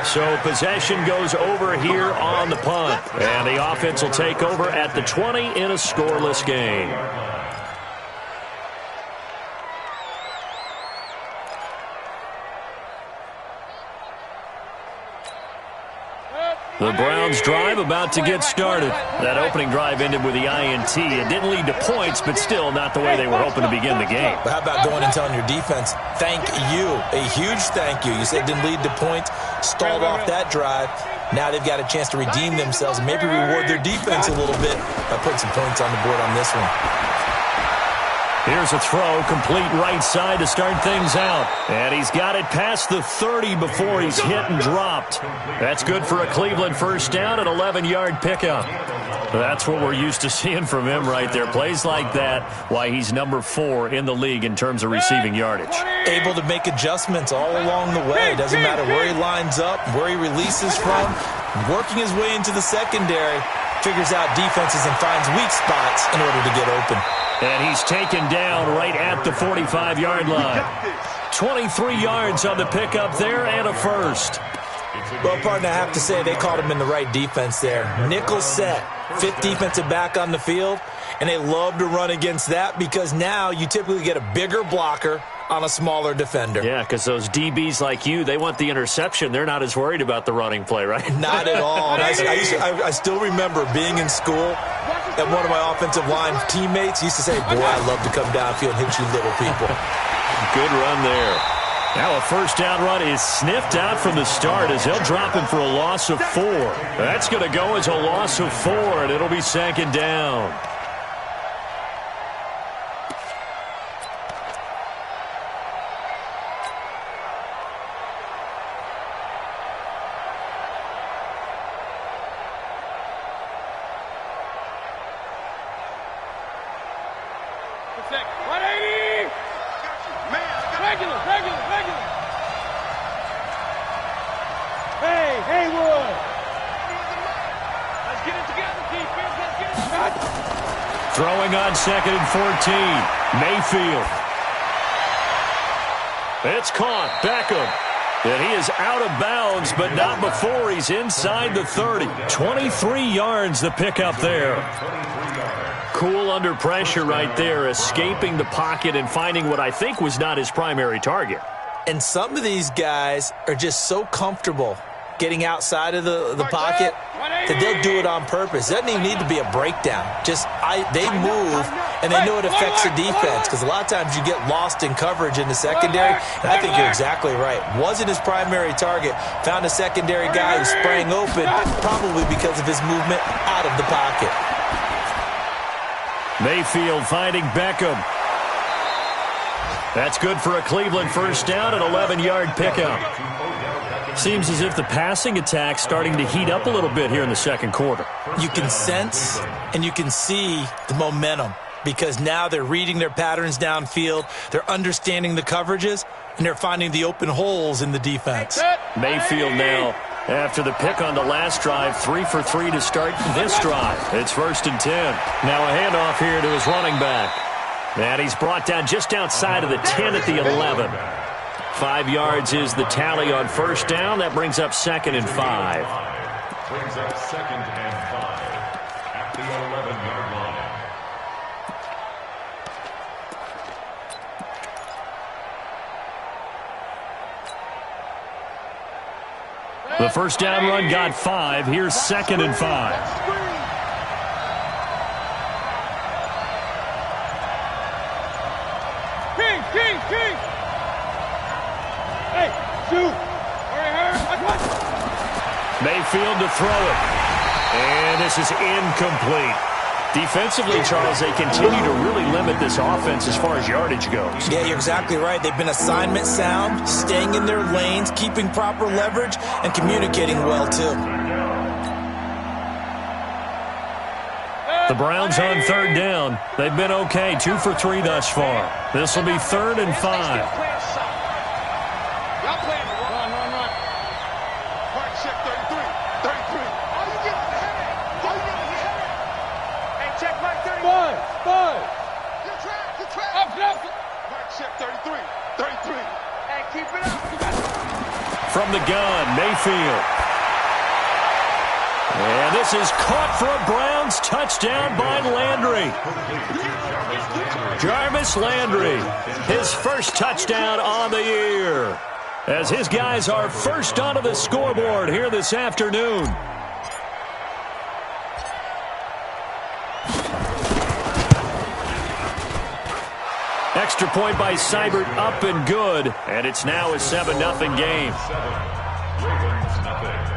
So possession goes over here on the punt, and the offense will take over at the 20 in a scoreless game. The Browns drive about to get started. That opening drive ended with the INT. It didn't lead to points, but still not the way they were hoping to begin the game. But how about going and telling your defense, thank you, a huge thank you. You said it didn't lead to points, stalled off that drive. Now they've got a chance to redeem themselves and maybe reward their defense a little bit by putting some points on the board on this one. Here's a throw, complete right side to start things out. And he's got it past the 30 before he's hit and dropped. That's good for a Cleveland first down, an 11-yard pickup. That's what we're used to seeing from him right there. Plays like that, why he's number 4 in the league in terms of receiving yardage. Able to make adjustments all along the way. Doesn't matter where he lines up, where he releases from. Working his way into the secondary, figures out defenses and finds weak spots in order to get open. And he's taken down right at the 45-yard line. 23 yards on the pickup there and a first. Well, partner, I have to say they called him in the right defense there. Nickel set, 5th defensive back on the field, and they love to run against that because now you typically get a bigger blocker on a smaller defender. Yeah, because those DBs like you, they want the interception. They're not as worried about the running play, right? Not at all. I still remember being in school, and one of my offensive line teammates used to say, boy, I love to come downfield and hit you little people. Good run there. Now a first down run is sniffed out from the start as they'll drop him for a loss of 4. That's going to go as a loss of 4, and it'll be second down. Throwing on 2nd and 14. Mayfield. It's caught. Beckham. And he is out of bounds, but not before he's inside the 30. 23 yards the pickup there. Cool under pressure right there, escaping the pocket and finding what I think was not his primary target. And some of these guys are just so comfortable getting outside of the pocket that they'll do it on purpose. It doesn't even need to be a breakdown. They move, and they know it affects the defense because a lot of times you get lost in coverage in the secondary, and I think you're exactly right. Wasn't his primary target. Found a secondary guy who sprang open, probably because of his movement out of the pocket. Mayfield finding Beckham. That's good for a Cleveland first down, an 11-yard pickup. Seems as if the passing attack's starting to heat up a little bit here in the second quarter. You can sense and you can see the momentum because now they're reading their patterns downfield, they're understanding the coverages, and they're finding the open holes in the defense. Mayfield now, after the pick on the last drive, 3 for 3 to start this drive. It's 1st and 10. Now a handoff here to his running back. And he's brought down just outside of the 10 at the 11. 5 yards is the tally on first down. That brings up 2nd and 5. Brings up 2nd and 5 at the 11-yard line. The first down run got 5. Here's 2nd and 5. Mayfield to throw it. And this is incomplete. Defensively, Charles, they continue to really limit this offense as far as yardage goes. Yeah, you're exactly right. They've been assignment sound, staying in their lanes, keeping proper leverage, and communicating well, too. The Browns on 3rd down. They've been okay, 2 for 3 thus far. This will be 3rd and 5. check 33. 33. All you get is a headache. All you get is a headache. Hey, check Mike 30. Five. You're trapped. Up. Mike check 33. 33. Hey, keep it up. From the gun, Mayfield. And this is caught for a Browns touchdown by Landry. Jarvis Landry, his first touchdown on the year, as his guys are first onto the scoreboard here this afternoon. Extra point by Seibert, up and good, and it's now a 7-0 game. Ravens, nothing.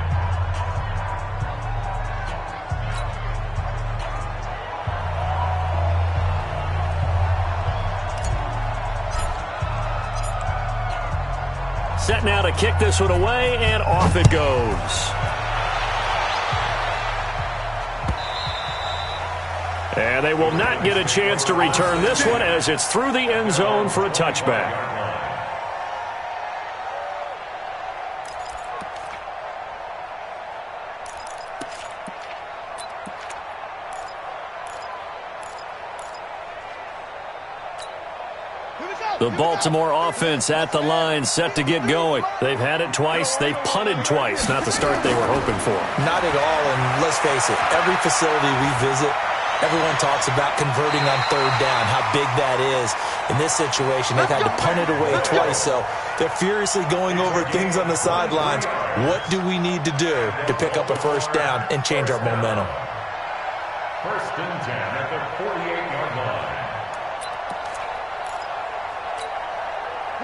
Set now to kick this one away, and off it goes. And they will not get a chance to return this one as it's through the end zone for a touchback. The Baltimore offense at the line, set to get going. They've had it twice. They've punted twice. Not the start they were hoping for. Not at all, and let's face it, every facility we visit, everyone talks about converting on third down, how big that is. In this situation, they've had to punt it away twice, so they're furiously going over things on the sidelines. What do we need to do to pick up a first down and change our momentum? First and 10 at the 48-yard line.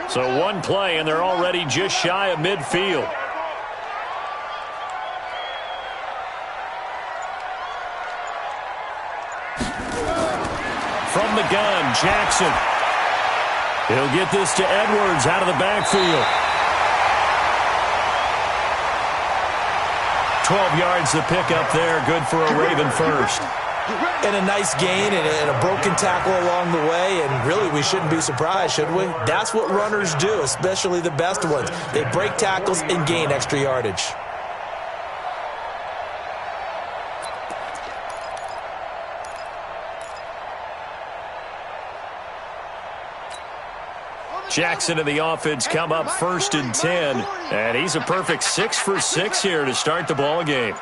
So one play, and they're already just shy of midfield. From the gun, Jackson. He'll get this to Edwards out of the backfield. 12 yards to pick up there. Good for a Raven first. And a nice gain and a broken tackle along the way, and really we shouldn't be surprised, should we? That's what runners do, especially the best ones. They break tackles and gain extra yardage. Jackson and the offense come up first and 10, and he's a perfect 6 for 6 here to start the ball game.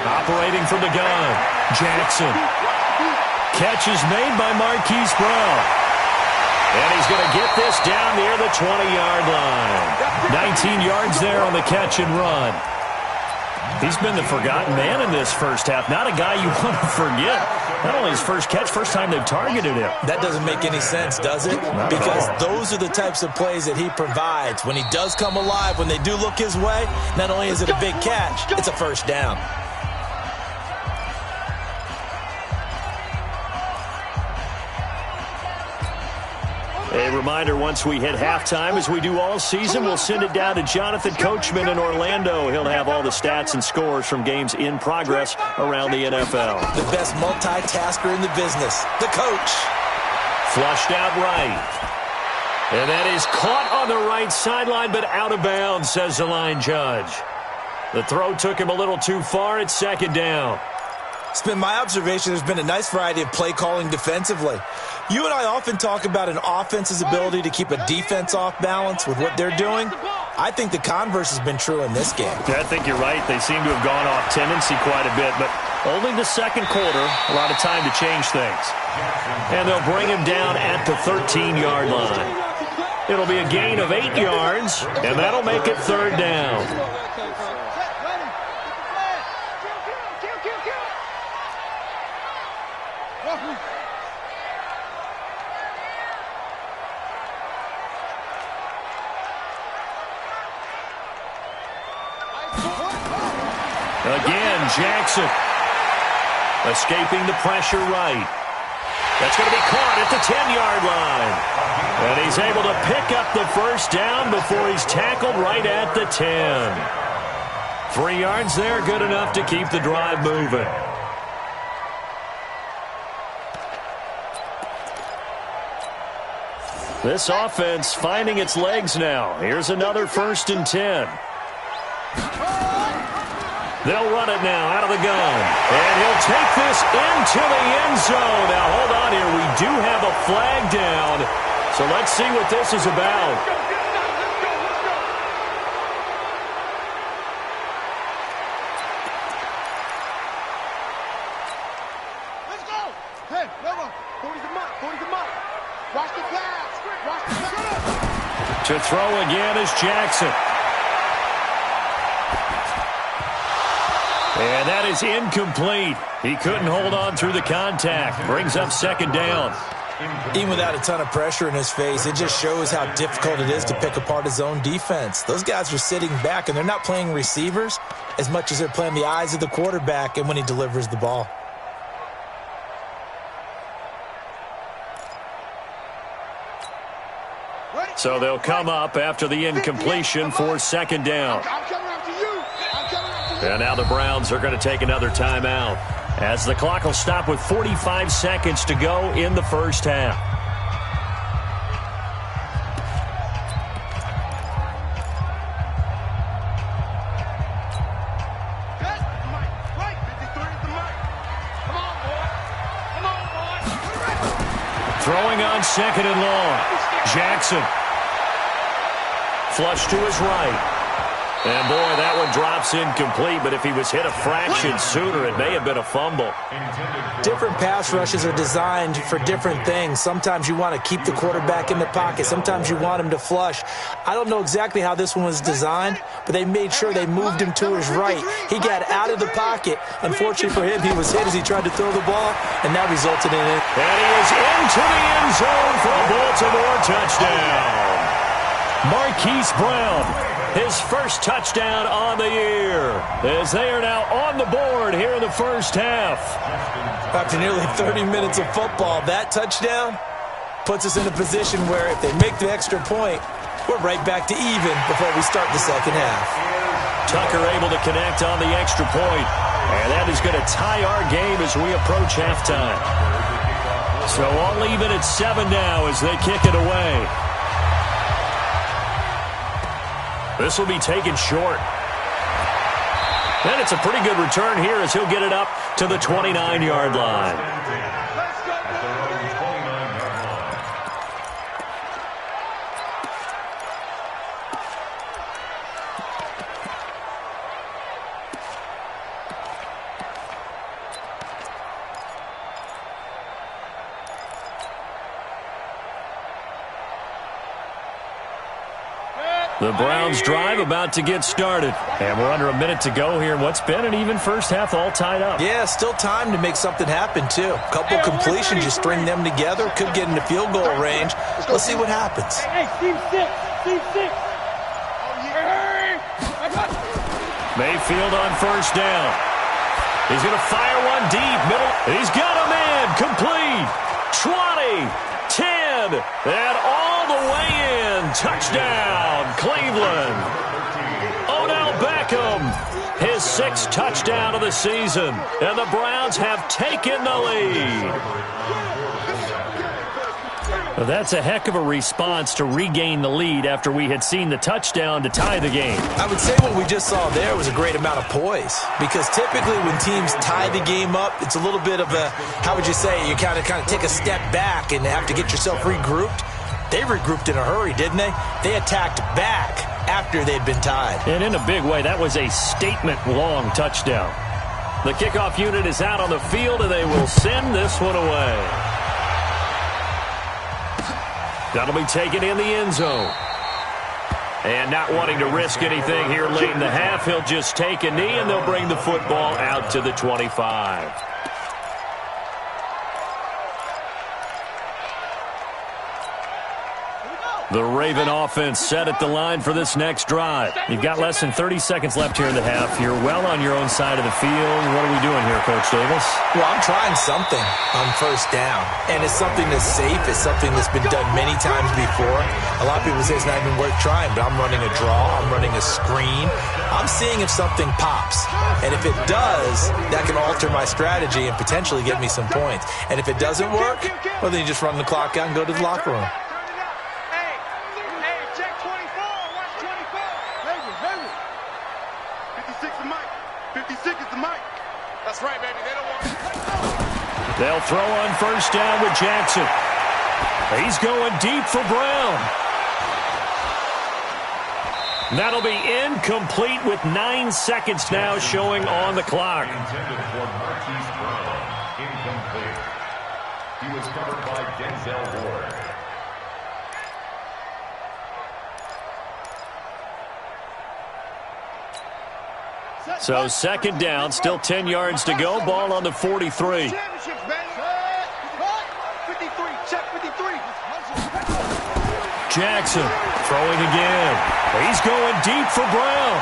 Operating from the gun, Jackson. Catch is made by Marquise Brown. And he's going to get this down near the 20-yard line. 19 yards there on the catch and run. He's been the forgotten man in this first half. Not a guy you want to forget. Not only his first catch, first time they've targeted him. That doesn't make any sense, does it? Because those are the types of plays that he provides. When he does come alive, when they do look his way, not only is it a big catch, it's a first down. A reminder, once we hit halftime, as we do all season, we'll send it down to Jonathan Coachman in Orlando. He'll have all the stats and scores from games in progress around the NFL. The best multitasker in the business, the coach. Flushed out right. And that is caught on the right sideline, but out of bounds, says the line judge. The throw took him a little too far. It's second down. It's been my observation there's been a nice variety of play calling defensively. You and I often talk about an offense's ability to keep a defense off balance with what they're doing. I think the converse has been true in this game. Yeah, I think you're right. They seem to have gone off tendency quite a bit, but only the second quarter, a lot of time to change things. And they'll bring him down at the 13-yard line. It'll be a gain of 8 yards, and that'll make it third down. Again, Jackson escaping the pressure right. That's going to be caught at the 10-yard line. And he's able to pick up the first down before he's tackled right at the 10. 3 yards there, good enough to keep the drive moving. This offense finding its legs now. Here's another first and 10. They'll run it now out of the gun. And he'll take this into the end zone. Now, hold on here. We do have a flag down. So let's see what this is about. Let's go. Hey, Nova. 40's a mark. 40's a mark. Watch the pass. Watch the pass. To throw again is Jackson. And that is incomplete. He couldn't hold on through the contact. Brings up second down. Even without a ton of pressure in his face, it just shows how difficult it is to pick apart his own defense. Those guys are sitting back, and they're not playing receivers as much as they're playing the eyes of the quarterback and when he delivers the ball. So they'll come up after the incompletion for second down. I'm coming after you. I'm coming after you. And now the Browns are going to take another timeout as the clock will stop with 45 seconds to go in the first half. Throwing on second and long. Jackson. Flush to his right. And, boy, that one drops incomplete, but if he was hit a fraction sooner, it may have been a fumble. Different pass rushes are designed for different things. Sometimes you want to keep the quarterback in the pocket. Sometimes you want him to flush. I don't know exactly how this one was designed, but they made sure they moved him to his right. He got out of the pocket. Unfortunately for him, he was hit as he tried to throw the ball, and that resulted in it. And he is into the end zone for a Baltimore touchdown. Marquise Brown, his first touchdown on the year, as they are now on the board here in the first half. After nearly 30 minutes of football, that touchdown puts us in a position where if they make the extra point, we're right back to even before we start the second half. Tucker able to connect on the extra point, and that is going to tie our game as we approach halftime. So all even at 7 now as they kick it away. This will be taken short. And it's a pretty good return here as he'll get it up to the 29-yard line. The Browns drive about to get started. And we're under a minute to go here in what's been an even first half, all tied up. Yeah, still time to make something happen, too. A couple completions, you string them together, could get into field goal range. Let's see what happens. Hey, team 6. Team 6. Mayfield on first down. He's going to fire one deep. Middle. He's got a man. Complete. 20. 10. And all the way in. Touchdown, Cleveland. Odell Beckham, his 6th touchdown of the season. And the Browns have taken the lead. Well, that's a heck of a response to regain the lead after we had seen the touchdown to tie the game. I would say what we just saw there was a great amount of poise, because typically when teams tie the game up, it's a little bit of a, how would you say, you kind of take a step back and have to get yourself regrouped. They regrouped in a hurry, didn't they? They attacked back after they'd been tied. And in a big way, that was a statement-long touchdown. The kickoff unit is out on the field, and they will send this one away. That'll be taken in the end zone. And not wanting to risk anything here late in the half, he'll just take a knee, and they'll bring the football out to the 25. The Raven offense set at the line for this next drive. You've got less than 30 seconds left here in the half. You're well on your own side of the field. What are we doing here, Coach Davis? Well, I'm trying something on first down. And it's something that's safe. It's something that's been done many times before. A lot of people say it's not even worth trying, but I'm running a draw. I'm running a screen. I'm seeing if something pops. And if it does, that can alter my strategy and potentially get me some points. And if it doesn't work, well, then you just run the clock out and go to the locker room. 56 is Mike. 56 is the Mike. That's right, baby. They don't want it. They'll throw on first down with Jackson. He's going deep for Brown. That'll be incomplete with 9 seconds now showing on the clock. Intended for Marquise Brown. Incomplete. He was covered by Denzel Ward. So second down, still 10 yards to go. Ball on the 43. Jackson throwing again. He's going deep for Brown.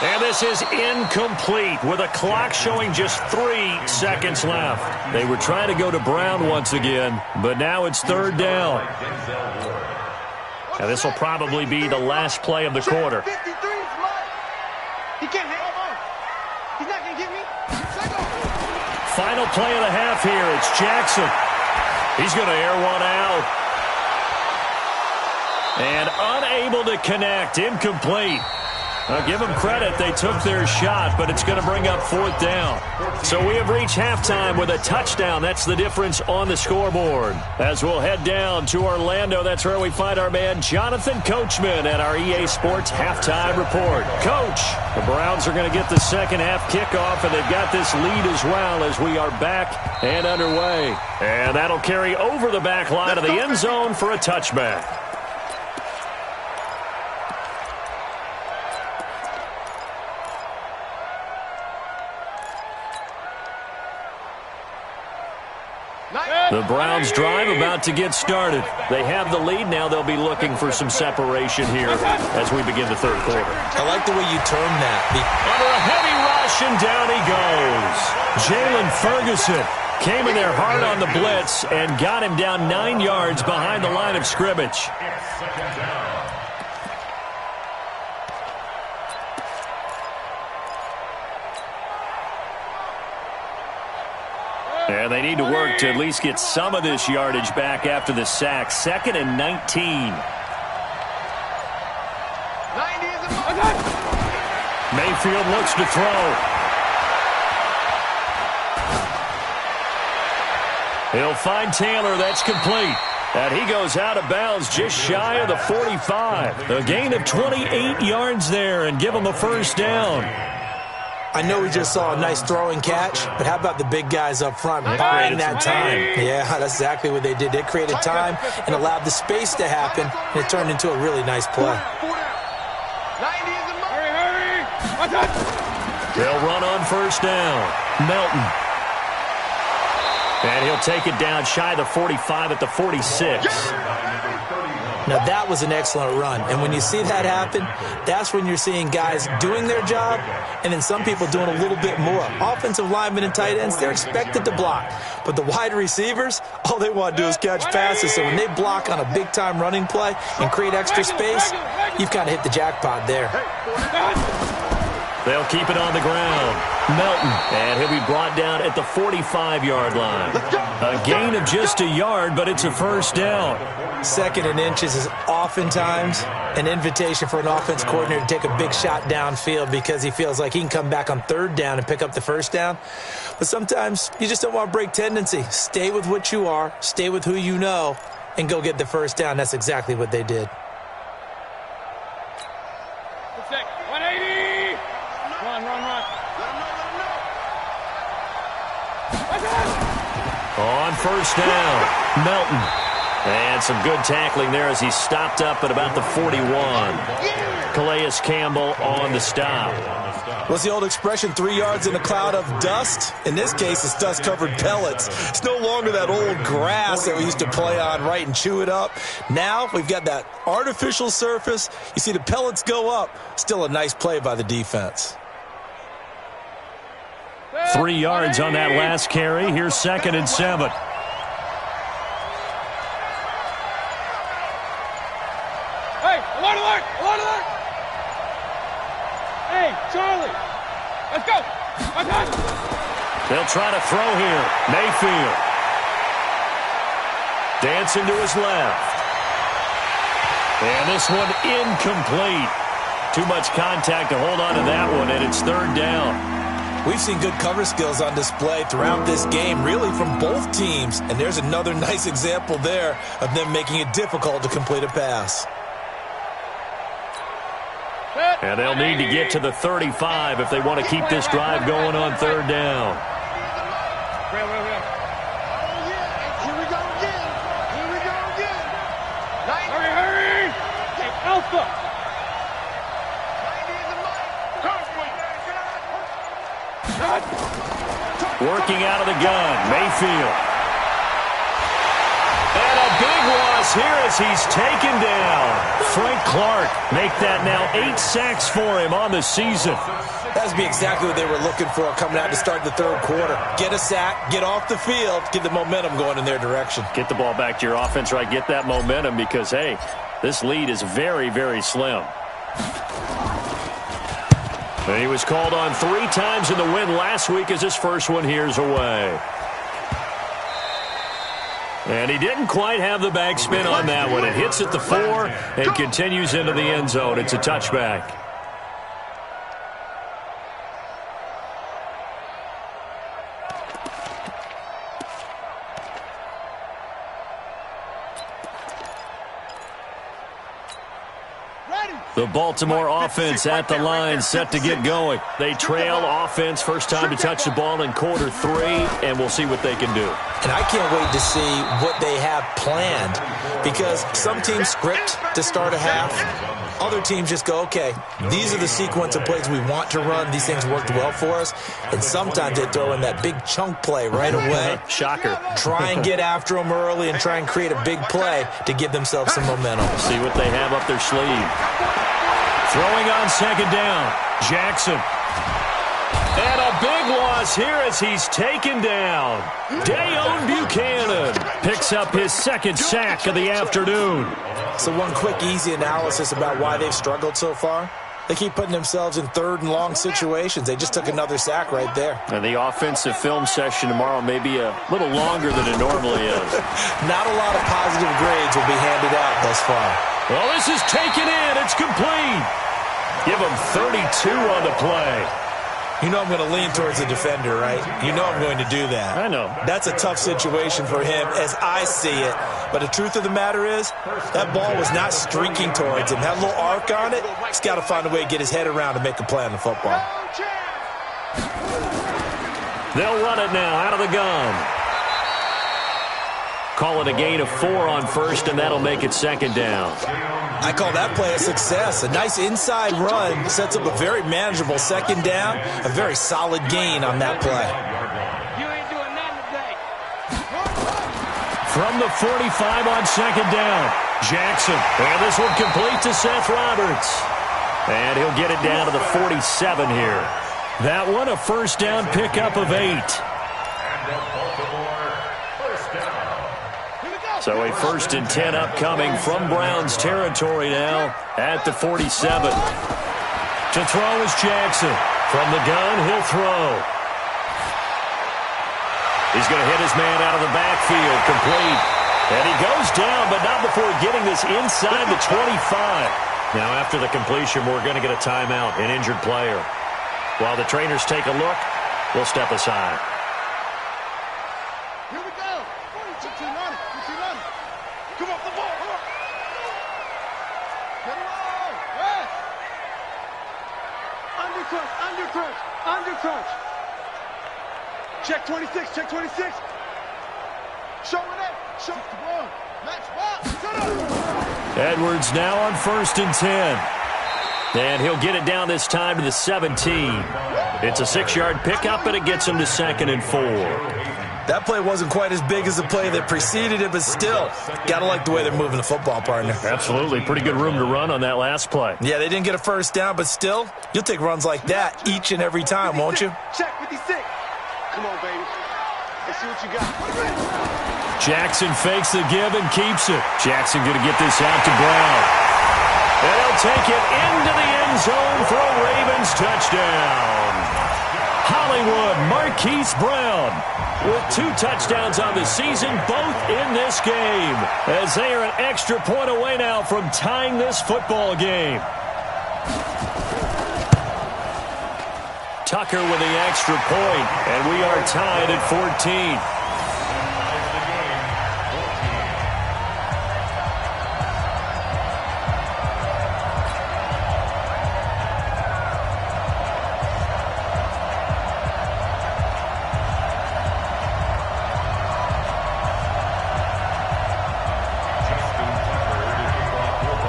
And this is incomplete with a clock showing just 3 seconds left. They were trying to go to Brown once again, but now it's third down. Now this will probably be the last play of the quarter. He can't hang on. He's not going to get me. Final play of the half here. It's Jackson. He's going to air one out. And unable to connect. Incomplete. I'll give them credit. They took their shot, but it's going to bring up fourth down. So we have reached halftime with a touchdown. That's the difference on the scoreboard. As we'll head down to Orlando, that's where we find our man Jonathan Coachman at our EA Sports Halftime Report. Coach, the Browns are going to get the second half kickoff, and they've got this lead as well as we are back and underway. And that'll carry over the back line of the end zone for a touchback. The Browns drive about to get started. They have the lead. Now they'll be looking for some separation here as we begin the third quarter. I like the way you term that. Under a heavy rush, and down he goes. Jalen Ferguson came in there hard on the blitz and got him down 9 yards behind the line of scrimmage. And they need to work to at least get some of this yardage back after the sack. 2nd and 19. 90 is a Mayfield looks to throw. He'll find Taylor. That's complete. And he goes out of bounds just shy of the 45. A gain of 28 yards there and give him a first down. I know we just saw a nice throwing catch, but how about the big guys up front buying that time? Yeah, that's exactly what they did. They created time and allowed the space to happen, and it turned into a really nice play. They'll run on first down. Melton. And he'll take it down shy of the 45 at the 46. Now, that was an excellent run. And when you see that happen, that's when you're seeing guys doing their job and then some people doing a little bit more. Offensive linemen and tight ends, they're expected to block. But the wide receivers, all they want to do is catch passes. So when they block on a big-time running play and create extra space, you've kind of hit the jackpot there. They'll keep it on the ground. Melton, and he'll be brought down at the 45-yard line. A gain of just a yard, but it's a first down. 2nd and inches is oftentimes an invitation for an offense coordinator to take a big shot downfield because he feels like he can come back on 3rd down and pick up the first down. But sometimes you just don't want to break tendency. Stay with what you are, stay with who you know, and go get the first down. That's exactly what they did. 180. Run. On first down, Melton. And some good tackling there as he stopped up at about the 41. Calais Campbell on the stop. What's the old expression, 3 yards in a cloud of dust? In this case, it's dust-covered pellets. It's no longer that old grass that we used to play on, right, and chew it up. Now we've got that artificial surface. You see the pellets go up. Still a nice play by the defense. 3 yards on that last carry. Here's 2nd and 7. Hey, alert! Hey, Charlie, let's go. They'll try to throw here. Mayfield. Dancing to his left. And this one incomplete. Too much contact to hold on to that one, and it's third down. We've seen good cover skills on display throughout this game, really from both teams. And there's another nice example there of them making it difficult to complete a pass. And they'll need to get to the 35 if they want to keep this drive going on third down. Here we go again. Here we go again. Hurry. Hey, Alpha. Working out of the gun, Mayfield. And a big loss here as he's taken down. Frank Clark make that now 8 sacks for him on the season. That would be exactly what they were looking for coming out to start the third quarter. Get a sack, get off the field, get the momentum going in their direction. Get the ball back to your offense, right? Get that momentum because, hey, this lead is very, very slim. And he was called on 3 times in the win last week as his first one here's away. And he didn't quite have the backspin on that one. It hits at the 4 and continues into the end zone. It's a touchback. The Baltimore offense at the line, set to get going. They trail offense, first time to touch the ball in quarter 3, and we'll see what they can do. And I can't wait to see what they have planned, because some teams script to start a half. Other teams just go, okay, these are the sequence of plays we want to run. These things worked well for us. And sometimes they throw in that big chunk play right away. Shocker. Try and get after them early and try and create a big play to give themselves some momentum. See what they have up their sleeve. Throwing on second down, Jackson. And a big loss here as he's taken down. Dayon Buchanan picks up his second sack of the afternoon. So one quick, easy analysis about why they've struggled so far. They keep putting themselves in third and long situations. They just took another sack right there. And the offensive film session tomorrow may be a little longer than it normally is. Not a lot of positive grades will be handed out thus far. Well, this is taken in. It's complete. Give him 32 on the play. You know I'm going to lean towards the defender, right? You know I'm going to do that. I know. That's a tough situation for him as I see it. But the truth of the matter is, that ball was not streaking towards him. That little arc on it, he's got to find a way to get his head around to make a play on the football. They'll run it now out of the gun. Call it a gain of 4 on first, and that'll make it second down. I call that play a success. A nice inside run sets up a very manageable second down. A very solid gain on that play. You ain't doing nothing today. From the 45 on second down, Jackson. And this one complete to Seth Roberts. And he'll get it down to the 47 here. That one a first down pickup of 8. So a 1st and 10 upcoming from Browns territory now at the 47. To throw is Jackson. From the gun, he'll throw. He's going to hit his man out of the backfield, complete. And he goes down, but not before getting this inside the 25. Now after the completion, we're going to get a timeout, an injured player. While the trainers take a look, we'll step aside. Here we go. Come off the ball. Come on. Get it on. Yes. Under crunch. Check 26. Show it up. Show the ball. Let's walk. Shut up. Edwards now on 1st and 10. And he'll get it down this time to the 17. It's a 6-yard pickup, and it gets him to 2nd and 4. That play wasn't quite as big as the play that preceded it, but still, got to like the way they're moving the football, partner. Absolutely. Pretty good room to run on that last play. Yeah, they didn't get a first down, but still, you'll take runs like that each and every time, won't you? Check 56. Come on, baby. Let's see what you got. Jackson fakes the give and keeps it. Jackson going to get this out to Brown. And he'll take it into the end zone for a Ravens touchdown. Hollywood Marquise Brown with 2 touchdowns on the season, both in this game, as they are an extra point away now from tying this football game. Tucker with the extra point, and we are tied at 14.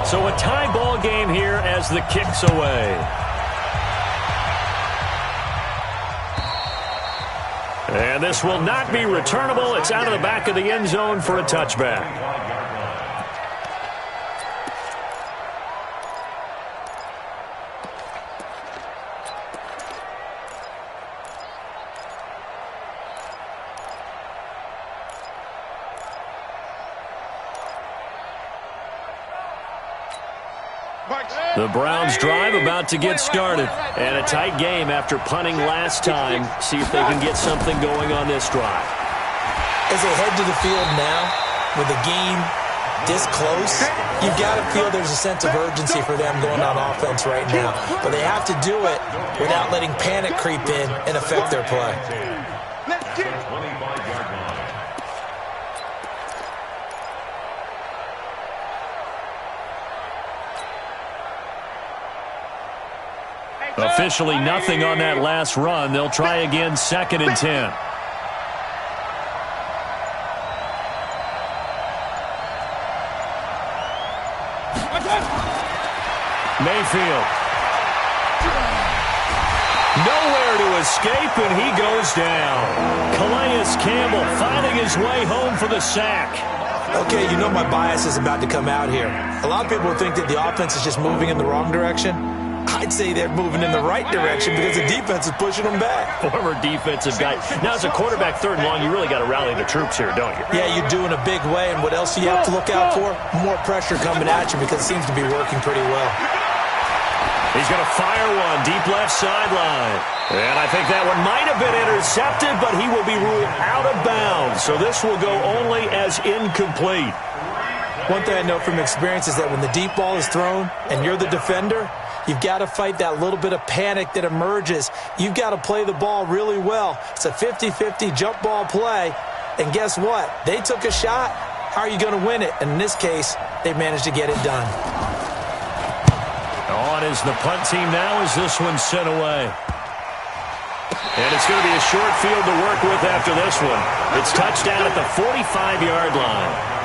So a tie ball game here as the kick's away. And this will not be returnable. It's out of the back of the end zone for a touchback. The Browns drive about to get started. And a tight game after punting last time. See if they can get something going on this drive. As they head to the field now, with the game this close, you've got to feel there's a sense of urgency for them going on offense right now. But they have to do it without letting panic creep in and affect their play. Officially nothing on that last run. They'll try again, 2nd and 10. Mayfield. Nowhere to escape, and he goes down. Calais Campbell finding his way home for the sack. Okay, you know my bias is about to come out here. A lot of people think that the offense is just moving in the wrong direction. I'd say they're moving in the right direction because the defense is pushing them back. Former defensive guy. Now, as a quarterback, 3rd and long, you really got to rally the troops here, don't you? Yeah, you do in a big way. And what else do you have to look out for? More pressure coming at you because it seems to be working pretty well. He's going to fire one deep left sideline. And I think that one might have been intercepted, but he will be ruled out of bounds. So this will go only as incomplete. One thing I know from experience is that when the deep ball is thrown and you're the defender, you've got to fight that little bit of panic that emerges. You've got to play the ball really well. It's a 50-50 jump ball play. And guess what? They took a shot. How are you going to win it? And in this case, they managed to get it done. On is the punt team now as this one's sent away. And it's going to be a short field to work with after this one. It's touchdown at the 45-yard line.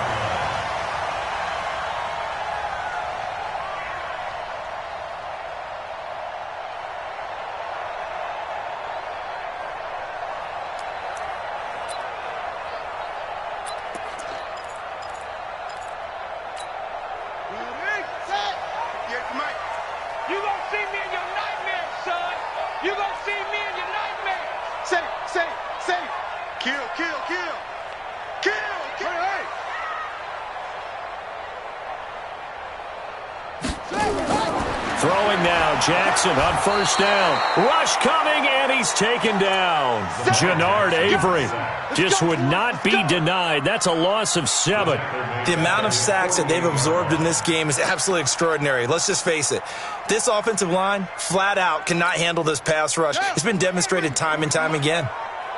Throwing now, Jackson on 1st down. Rush coming, and he's taken down. Jannard Avery just would not be denied. That's a loss of 7. The amount of sacks that they've absorbed in this game is absolutely extraordinary. Let's just face it. This offensive line, flat out, cannot handle this pass rush. It's been demonstrated time and time again.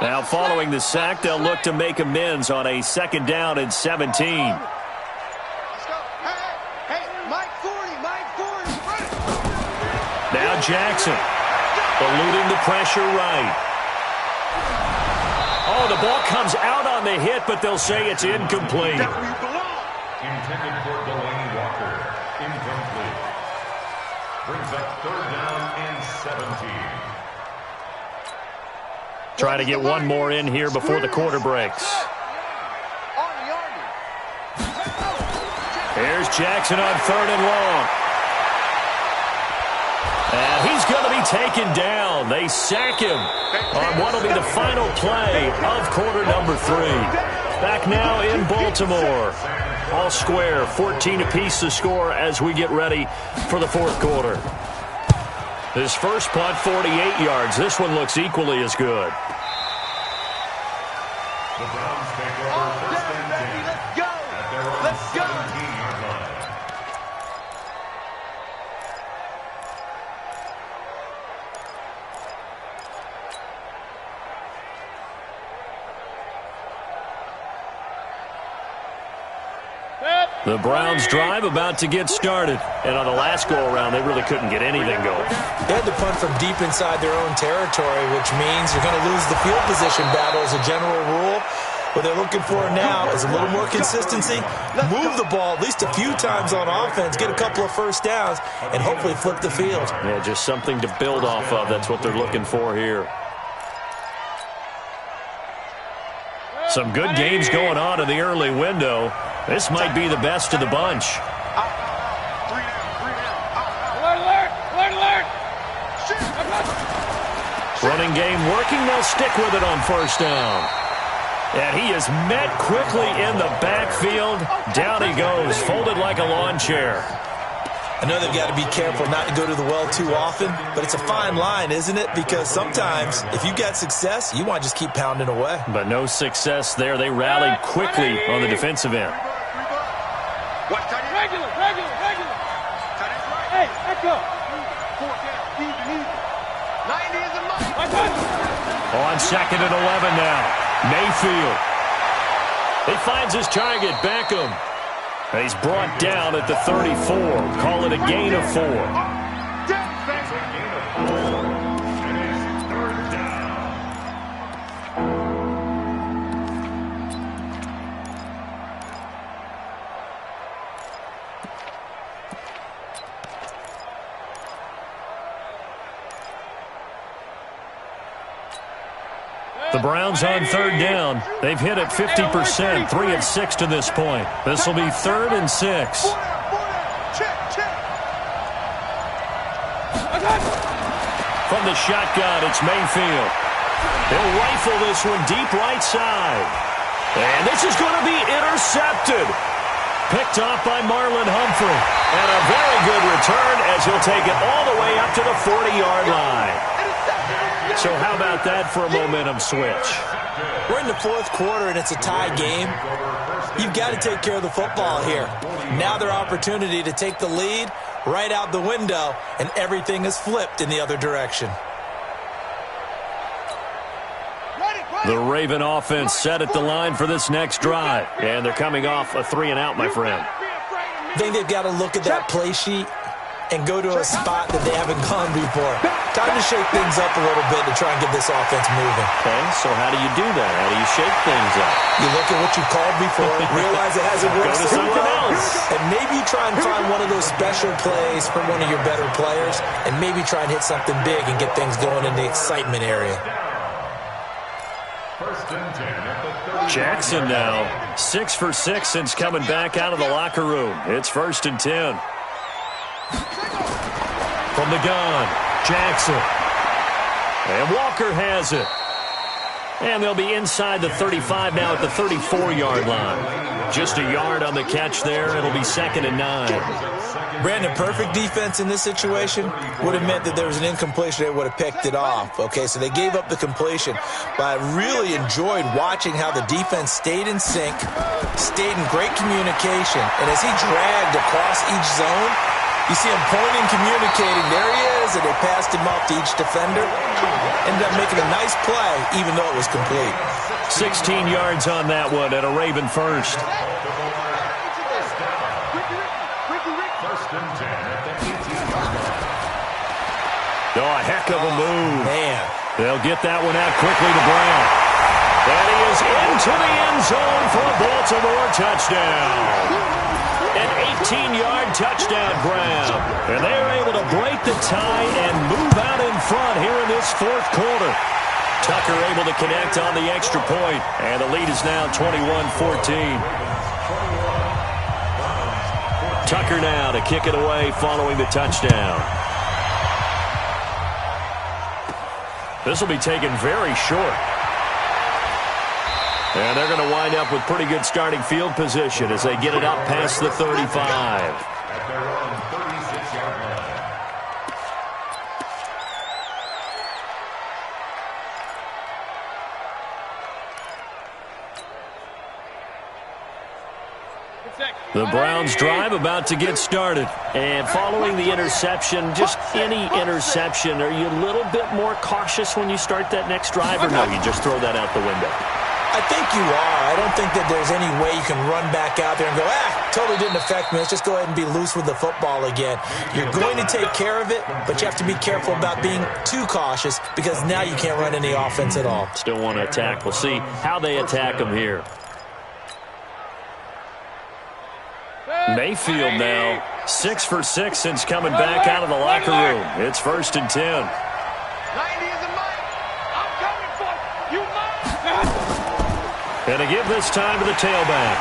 Now, following the sack, they'll look to make amends on a 2nd down and 17. Now Jackson, eluding the pressure right. Oh, the ball comes out on the hit, but they'll say it's incomplete. Intended for Delaney Walker. Incomplete. Brings up 3rd down and 17. Trying to get one more in here before the quarter breaks. Here's Jackson on 3rd and long. And he's going to be taken down. They sack him on what will be the final play of quarter number 3. Back now in Baltimore. All square, 14 apiece to score as we get ready for the 4th quarter. His first punt, 48 yards. This one looks equally as good. The Browns take over 1st and 10 at their own 17-yard line. The Browns drive about to get started. And on the last go-around, they really couldn't get anything going. They had to punt from deep inside their own territory, which means you're going to lose the field position battle as a general rule. What they're looking for now is a little more consistency, move the ball at least a few times on offense, get a couple of first downs, and hopefully flip the field. Yeah, just something to build off of. That's what they're looking for here. Some good games going on in the early window. This might be the best of the bunch. Running game working. They'll stick with it on first down. And he is met quickly in the backfield. Down he goes, folded like a lawn chair. I know they've got to be careful not to go to the well too often, but it's a fine line, isn't it? Because sometimes, if you've got success, you want to just keep pounding away. But no success there. They rallied quickly on the defensive end. Regular. Hey, echo. 90 is a must. On 2nd and 11 now. Mayfield. He finds his target, Beckham. He's brought down at the 34. Call it a gain of 4. The Browns on 3rd down. They've hit it 50%, 3 of 6 to this point. This will be 3rd and 6. From the shotgun, it's Mayfield. He'll rifle this one deep right side. And this is going to be intercepted. Picked off by Marlon Humphrey. And a very good return as he'll take it all the way up to the 40-yard line. So how about that for a momentum switch? We're in the 4th quarter, and it's a tie game. You've got to take care of the football here. Now their opportunity to take the lead right out the window, and everything is flipped in the other direction. The Raven offense set at the line for this next drive. And they're coming off a 3-and-out, my friend. I think they've got to look at that play sheet and go to a spot that they haven't gone before. Time to shake things up a little bit to try and get this offense moving. Okay, so how do you do that? How do you shake things up? You look at what you called before, realize it hasn't worked Go to something else. and maybe you try and find one of those special plays from one of your better players, and maybe try and hit something big and get things going in the excitement area. Jackson now, 6 for 6 since coming back out of the locker room. It's 1st and 10. From the gun, Jackson. And Walker has it. And they'll be inside the 35 now at the 34-yard line. Just a yard on the catch there. It'll be 2nd and 9. Brandon, perfect defense in this situation would have meant that there was an incompletion. They would have picked it off. Okay, so they gave up the completion. But I really enjoyed watching how the defense stayed in sync, stayed in great communication. And as he dragged across each zone, you see him pointing, communicating. There he is, and they passed him off to each defender. Ended up making a nice play, even though it was complete. 16 yards on that one and a Raven first. Oh, a heck of a move. Man. They'll get that one out quickly to Brown. And he is into the end zone for a Baltimore touchdown. An 18-yard touchdown, Brown. And they're able to break the tie and move out in front here in this 4th quarter. Tucker able to connect on the extra point, and the lead is now 21-14. Tucker now to kick it away following the touchdown. This will be taken very short. And they're going to wind up with pretty good starting field position as they get it up past the 35. At their own 36-yard line. The Browns drive about to get started. And following the interception, just any interception, are you a little bit more cautious when you start that next drive, or no, you just throw that out the window? I think you are. I don't think that there's any way you can run back out there and go, totally didn't affect me. Let's just go ahead and be loose with the football again. You're going to take care of it, but you have to be careful about being too cautious because now you can't run any offense at all. Still want to attack. We'll see how they attack him here. Mayfield now 6 for 6 since coming back out of the locker room. It's 1st and 10. 90 is a mic. I'm coming for you. And to give this time to the tailback.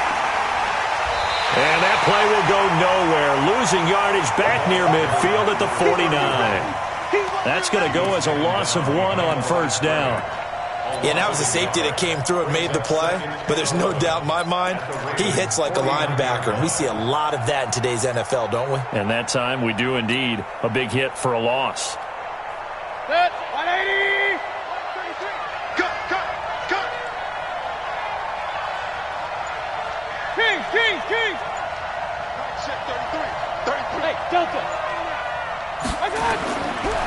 And that play will go nowhere. Losing yardage back near midfield at the 49. That's going to go as a loss of 1 on 1st down. Yeah, and that was a safety that came through and made the play. But there's no doubt in my mind, he hits like a linebacker. And we see a lot of that in today's NFL, don't we? And that time we do indeed. A big hit for a loss. 180. Cut. King. 33. Hey, Delta. I got it.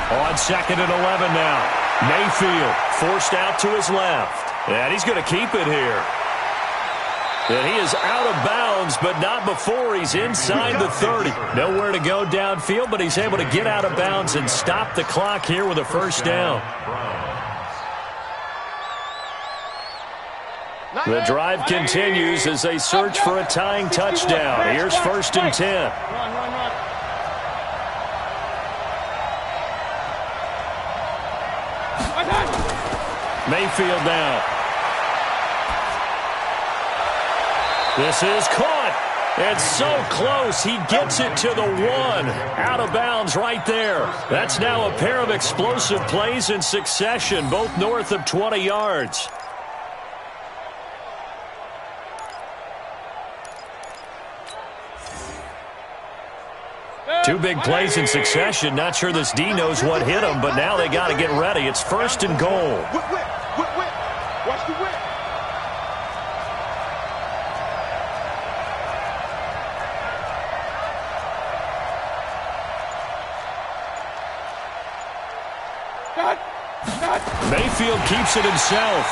On 2nd and 11 now. Mayfield forced out to his left. And he's going to keep it here. And he is out of bounds, but not before he's inside the 30. Nowhere to go downfield, but he's able to get out of bounds and stop the clock here with a 1st down. The drive continues as they search for a tying touchdown. Here's 1st and 10. Run. Mayfield now. This is caught. It's so close. He gets it to the 1. Out of bounds right there. That's now a pair of explosive plays in succession, both north of 20 yards. Two big plays in succession. Not sure this D knows what hit him, but now they got to get ready. It's 1st and goal. Whip. Watch the whip. Mayfield keeps it himself.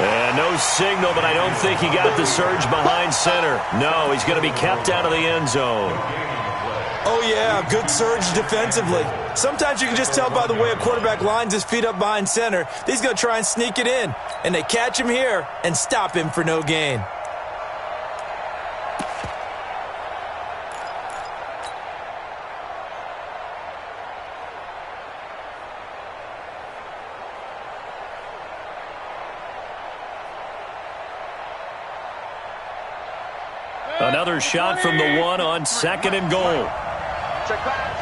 And no signal, but I don't think he got the surge behind center. No, he's going to be kept out of the end zone. Oh, yeah, good surge defensively. Sometimes you can just tell by the way a quarterback lines his feet up behind center. He's going to try and sneak it in. And they catch him here and stop him for no gain. Another shot from the 1 on 2nd and goal. Check back.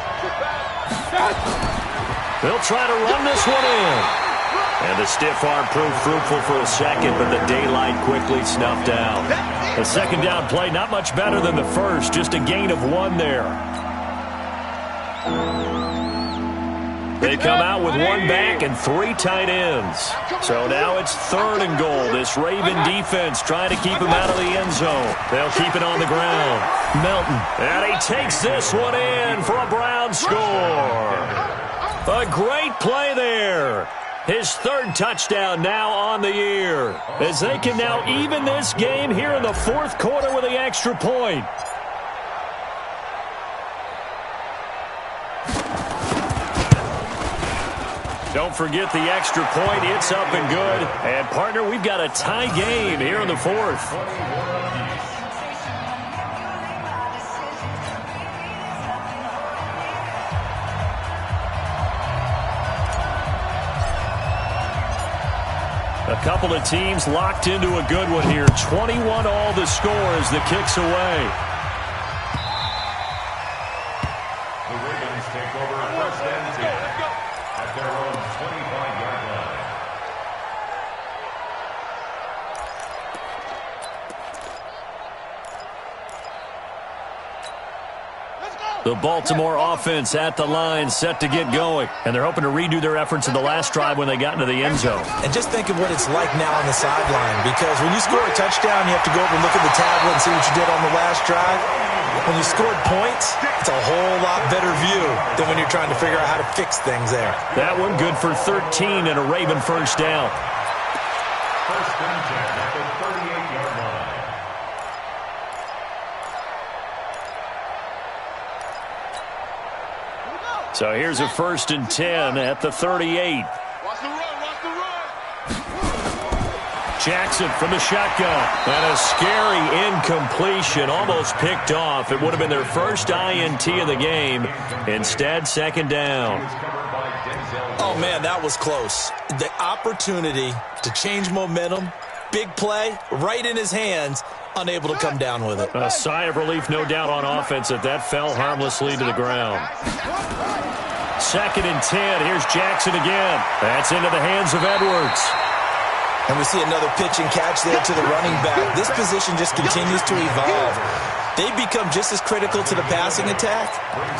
They'll try to run this one in. And the stiff arm proved fruitful for a second, but the daylight quickly snuffed out. The 2nd down play, not much better than the first, just a gain of 1 there. They come out with 1 back and 3 tight ends. So now it's 3rd and goal. This Raven defense trying to keep him out of the end zone. They'll keep it on the ground. Melton. And he takes this one in for a Brown score. A great play there. His 3rd touchdown now on the year. As they can now even this game here in the 4th quarter with the extra point. Don't forget the extra point. It's up and good. And, partner, we've got a tie game here in the 4th. A couple of teams locked into a good one here. 21 all the score as the kick's away. The Ravens take over 1st and 10 at their own 25-yard line. The Baltimore offense at the line, set to get going. And they're hoping to redo their efforts in the last drive when they got into the end zone. And just think of what it's like now on the sideline, because when you score a touchdown, you have to go over and look at the tablet and see what you did on the last drive. When you scored points, it's a whole lot better view than when you're trying to figure out how to fix things there. That one good for 13 and a Raven 1st down. First and 10 at the 38-yard line. So here's a first and 10 at the 38. Watch the run, watch the run. Jackson from the shotgun. And a scary incompletion, almost picked off. It would have been their first INT of the game. Instead, second down. Oh, man, that was close. The opportunity to change momentum, big play, right in his hands, unable to come down with it. A sigh of relief, no doubt, on offense that fell harmlessly to the ground. Second and 10. Here's Jackson again. That's into the hands of Edwards. And we see another pitch and catch there to the running back. This position just continues to evolve. They become just as critical to the passing attack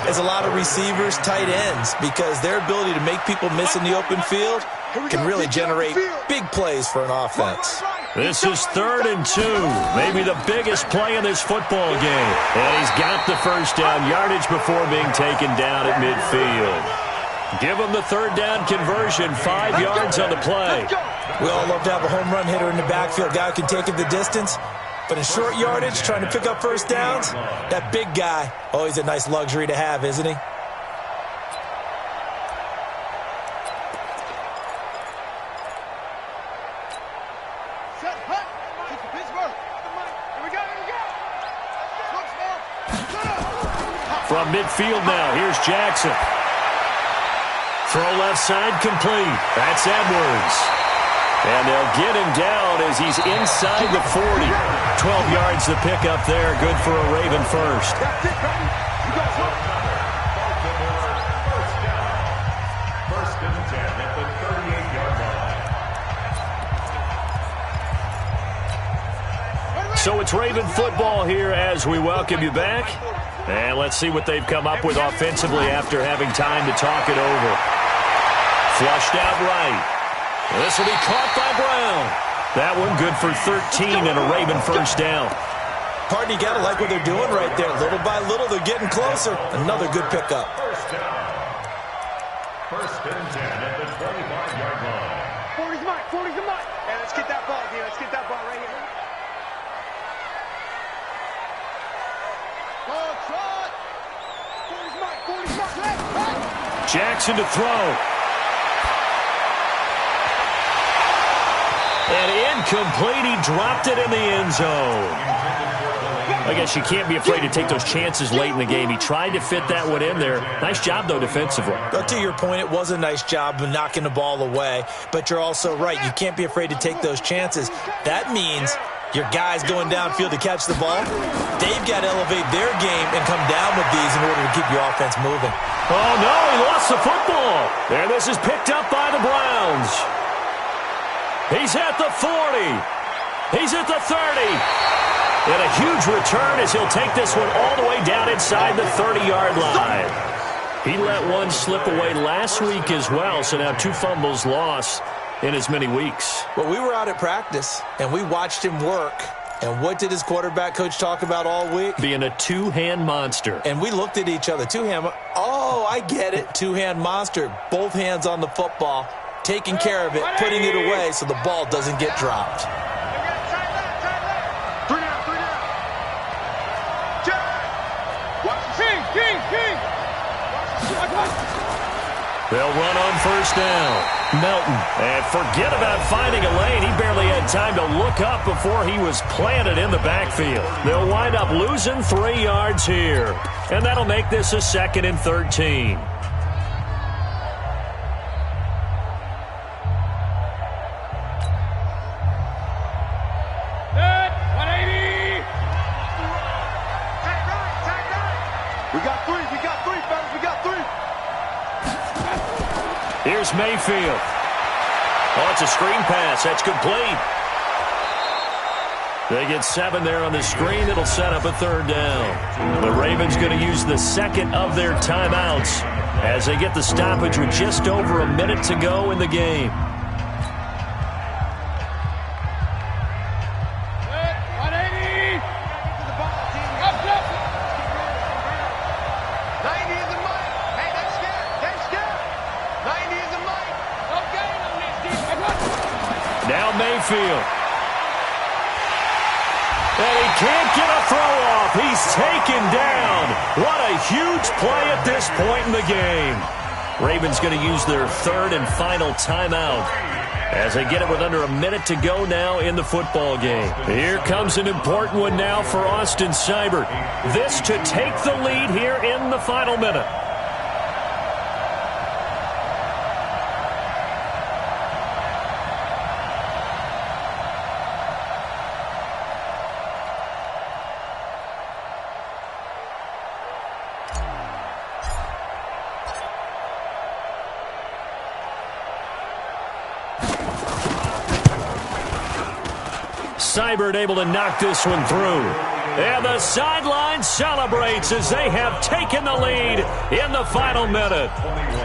as a lot of receivers, tight ends, because their ability to make people miss in the open field can really generate big plays for an offense. This is 3rd and 2, maybe the biggest play in this football game. And he's got the first down yardage before being taken down at midfield. Give him the third down conversion, 5 yards on the play. We all love to have a home run hitter in the backfield, guy who can take it the distance. But in short yardage, trying to pick up first downs, that big guy, always a nice luxury to have, isn't he? From midfield now, here's Jackson. Throw left side complete. That's Edwards. And they'll get him down as he's inside the 40. 12 yards to pick up there. Good for a Raven first. First and 10 at the 38-yard line. So it's Raven football here as we welcome you back. And let's see what they've come up with offensively after having time to talk it over. Flushed out right. This will be caught by Brown. That one good for 13 and a Raven first down. Partner, you got to like what they're doing right there. Little by little, they're getting closer. Another good pickup. First down. First and 10 at the 25-yard line. 40's mine, 40's mine. Hey, let's get that ball here. Let's get that ball right here. Trot. 40's mine, 40's mine. Jackson to throw. And incomplete. He dropped it in the end zone. I guess you can't be afraid to take those chances late in the game. He tried to fit that one in there. Nice job, though, defensively. But to your point, it was a nice job of knocking the ball away. But you're also right. You can't be afraid to take those chances. That means your guys going downfield to catch the ball, they've got to elevate their game and come down with these in order to keep your offense moving. Oh, no, he lost the football. And this is picked up by the Browns. He's at the 40. He's at the 30. And a huge return as he'll take this one all the way down inside the 30-yard line. He let one slip away last week as well, so now 2 fumbles lost in as many weeks. Well, we were out at practice, and we watched him work. And what did his quarterback coach talk about all week? Being a two-hand monster. And we looked at each other. Oh, I get it. Two-hand monster. Both hands on the football, taking care of it, putting it away so the ball doesn't get dropped. They'll run on first down. Melton. And forget about finding a lane. He barely had time to look up before he was planted in the backfield. They'll wind up losing 3 yards here. And that'll make this a 2nd and 13. Here's Mayfield. Oh, it's a screen pass. That's complete. They get 7 there on the screen. It'll set up a 3rd down. The Ravens going to use the 2nd of their timeouts as they get the stoppage with just over a minute to go in the game. Now Mayfield. And he can't get a throw off. He's taken down. What a huge play at this point in the game. Ravens going to use their third and final timeout as they get it with under a minute to go now in the football game. Here comes an important one now for Austin Seibert. This to take the lead here in the final minute. Seibert able to knock this one through. And the sideline celebrates as they have taken the lead in the final minute.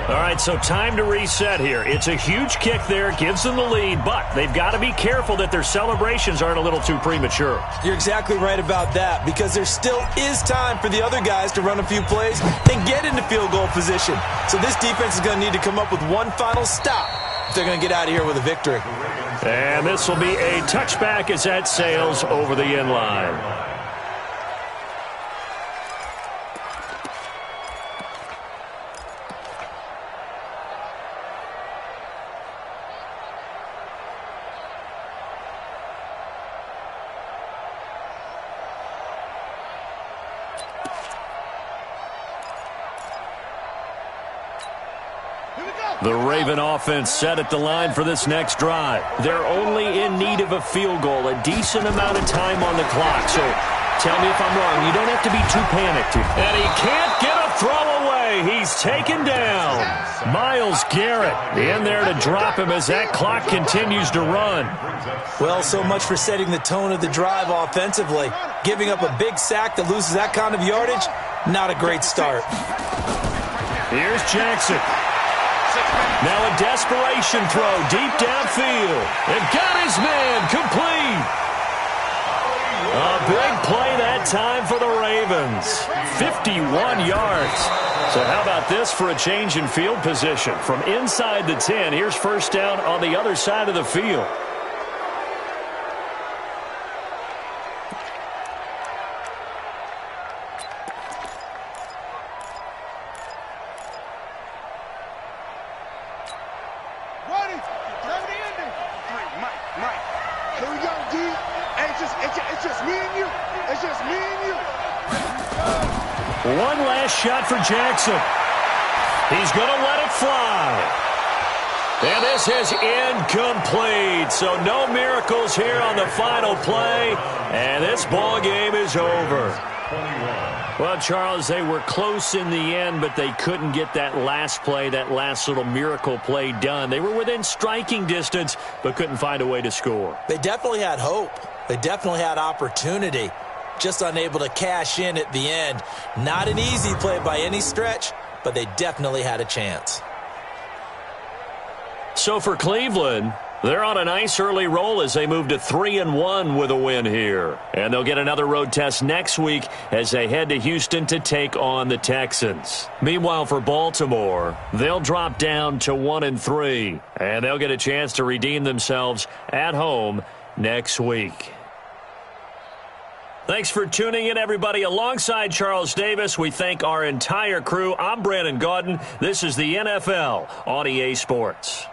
All right, so time to reset here. It's a huge kick there, gives them the lead, but they've got to be careful that their celebrations aren't a little too premature. You're exactly right about that, because there still is time for the other guys to run a few plays and get into field goal position. So this defense is going to need to come up with one final stop if they're going to get out of here with a victory. And this will be a touchback as that sails over the end line. The Raven offense set at the line for this next drive. They're only in need of a field goal, a decent amount of time on the clock. So tell me if I'm wrong. You don't have to be too panicked. And he can't get a throw away. He's taken down. Myles Garrett in there to drop him as that clock continues to run. Well, so much for setting the tone of the drive offensively. Giving up a big sack that loses that kind of yardage, not a great start. Here's Jackson. Now a desperation throw deep downfield. And got his man complete. A big play that time for the Ravens. 51 yards. So how about this for a change in field position? From inside the 10, here's first down on the other side of the field. One last shot for Jackson. He's going to let it fly. And this is incomplete. So no miracles here on the final play. And this ball game is over. Well, Charles, they were close in the end, but they couldn't get that last play, that last little miracle play done. They were within striking distance, but couldn't find a way to score. They definitely had hope. They definitely had opportunity. Just unable to cash in at the end. Not an easy play by any stretch, but they definitely had a chance. So for Cleveland, they're on a nice early roll as they move to 3-1 with a win here. And they'll get another road test next week as they head to Houston to take on the Texans. Meanwhile, for Baltimore, they'll drop down to 1-3. And they'll get a chance to redeem themselves at home next week. Thanks for tuning in, everybody. Alongside Charles Davis, we thank our entire crew. I'm Brandon Gaudin. This is the NFL on EA Sports.